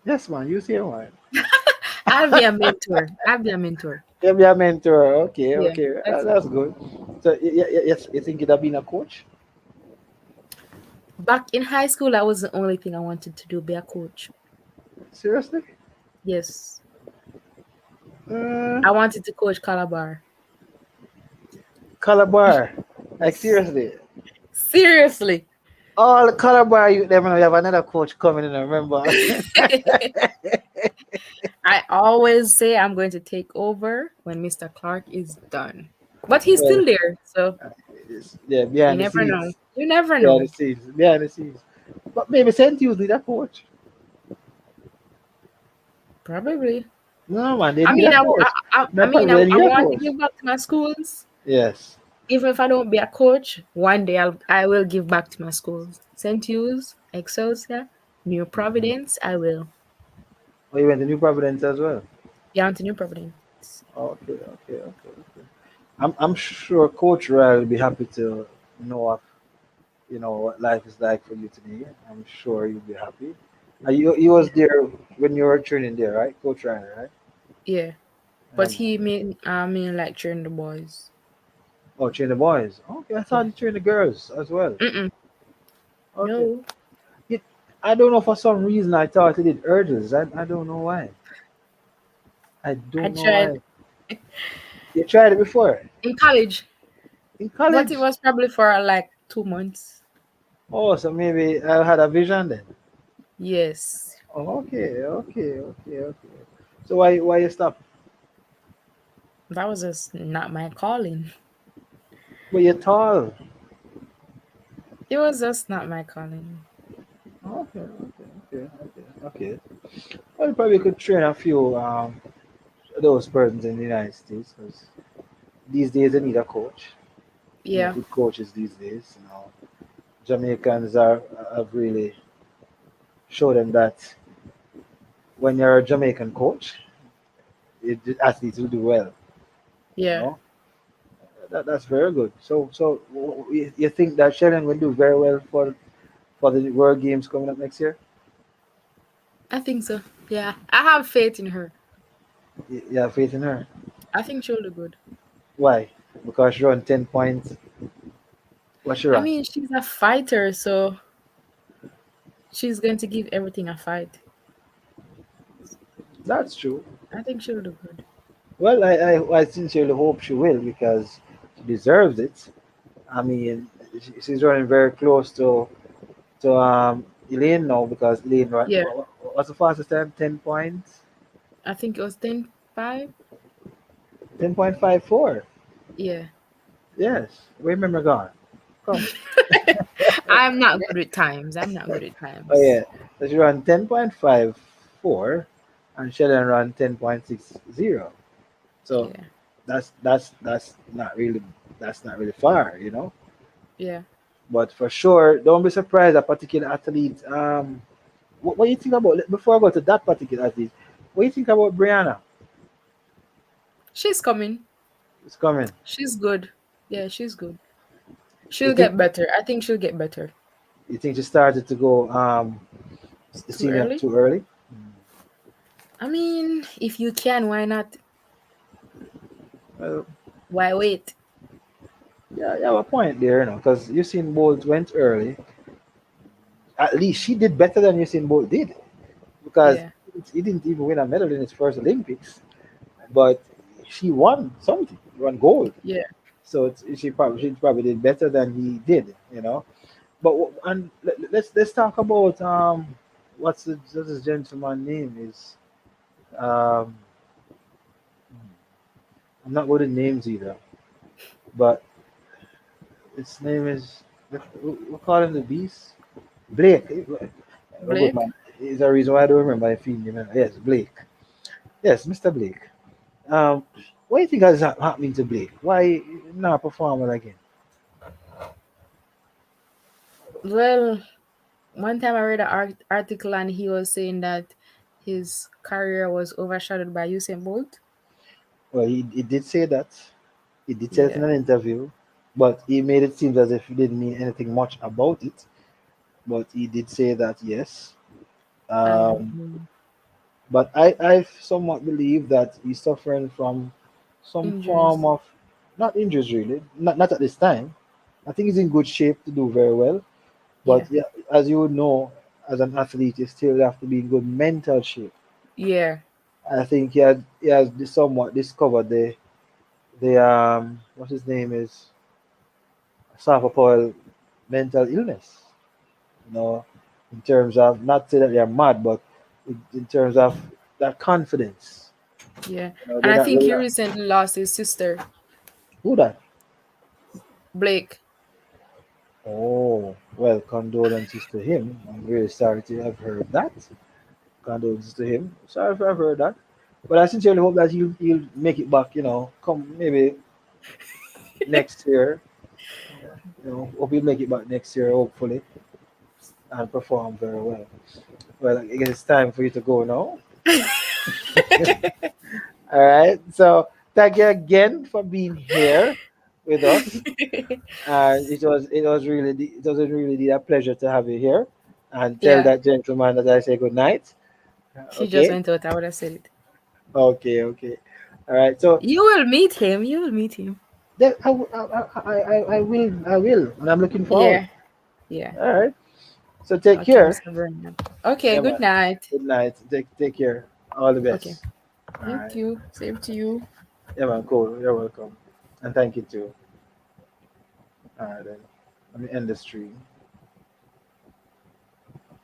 Yes, man, you say one. I'll be a mentor. I'll be a mentor. You'll be a mentor. Okay, Yeah. okay, That's that's good. So yes, you think you'd have been a coach? back in high school. That was the only thing I wanted to do, be a coach. Seriously? Yes. Uh, I wanted to coach Calabar. Calabar. Like Yes. seriously. Seriously. All the Calabar you never know you have another coach coming in, remember? I always say I'm going to take over when Mr. Clark is done. But he's Well, still there, so yeah, you behind the never know. scenes. You never Behind the know. scenes. Behind the scenes. But maybe St. Hughes need a coach. Probably. No man, they I need mean, a I, coach. I, I, I No mean, problem, I, they I need a want to coach. give back to my schools. Yes. Even if I don't be a coach, one day I will give back to my schools. St. Hugh's, Excelsior, New Providence, I will. Oh, you went to New Providence as well. Yeah, to New Providence. Okay, okay, okay, okay. I'm sure Coach Ray will be happy to know of, what life is like for you today. I'm sure you'll be happy. You Yeah. was there when you were training there, right, Coach Ryan, right? Yeah. Yeah, But man. he mean I mean like train the boys. Oh, train the boys. Okay, I thought Yeah. you trained the girls as well. Mm-mm. Okay. No. It, I don't know, for some reason I thought you did hurdles. I don't know why. I I don't know tried why. You tried it before in college, in but it college. was probably for like 2 months. Oh, so maybe I had a vision then. Yes. Oh, okay, okay, okay, okay. So why you stop? That was just not my calling. But you're tall. It was just not my calling. Okay, okay, okay, okay, okay. Well, you probably could train a few those persons in the United States, because these days they need a coach. They need Yeah. good coaches these days. Jamaicans are have really showed them that when you're a Jamaican coach, the athletes will do well. You Yeah. know that's very good. So you think that Shannon will do very well for the World Games coming up next year? I think so. Yeah. I have faith in her. You have faith in her. I think she'll do good. Why? Because she run 10 points. What she I run? mean, she's a fighter, so she's going to give everything a fight. That's true. I think she'll do good. Well, I sincerely hope she will, because she deserves it. I mean, she's running very close to Elaine now, because Elaine, Yeah. what's the fastest time? 10 points. I think it was 10-5. 10.54. Yeah. Yes. Remember gone. Come. I'm not good with times. I'm not good at Oh times. yeah. So she run 10.54, and Sheldon run 10.60. So Yeah. that's not really far. Yeah. But for sure, don't be surprised a particular athlete. What do you think about, before I go to that particular athlete? What do you think about Brianna? She's coming. It's coming. She's good. Yeah, she's good. You She'll think get better. I think she'll get better. you think she started to go Too senior early? too early? I mean, if you can, why not? Well, Why wait? yeah, you have a point there, because Usain Bolt went early. At least she did better than Usain Bolt did, because Yeah. he didn't even win a medal in his first Olympics, but she won something, won gold. Yeah. So she probably did better than he did. But and let's talk about what's this gentleman name is. um I'm not good at names either, but his name is, we call him the Beast. Blake. A good Blake? man. Is a reason why I don't remember if he name. Yes, Blake. Yes, Mr. Blake. Um, what do you think is happening to Blake? Why not performing again? Well, one time I read an article and he was saying that his career was overshadowed by Usain Bolt. Well, he did say that. He did say it in Yeah. an interview, but he made it seem as if he didn't mean anything much about it. But he did say that, yes. I don't Um, know. but I somewhat believe that he's suffering from some form Injuries. of, not injuries really, not at this time. I think he's in good shape to do very well. Yeah. But yeah, as you would know, as an athlete, you still have to be in good mental shape. Yeah. I think he has somewhat discovered the what his name is, Sarcopol mental illness. You know, in terms of, not say that they're mad, but in terms of that confidence. Yeah. And They're I not think he really. recently lost his sister, Who that? Blake. Oh, well, condolences to him. I'm really sorry to have heard that. Condolences to him. Sorry if I've heard that. But I sincerely hope that he'll make it back, come maybe next year. Hope you make it back next year, hopefully, and perform very well. Well, I guess it's time for you to go now. All right. So thank you again for being here with us. And it was really a pleasure to have you here. And tell Yeah, that gentleman that I say good night. he just Okay. went out. I would have said it. Okay. Okay. All right. So You will meet him. You will meet him. then I will, and I'm looking forward. Yeah, yeah. All right. So take Okay, care. Mr. Brennan. Okay, Yeah, good man. night. Good night. Take care. All the Okay, best. All thank right. you. Same to you. Yeah, man. Cool. You're welcome. And thank you too. All right then. Let me end the stream.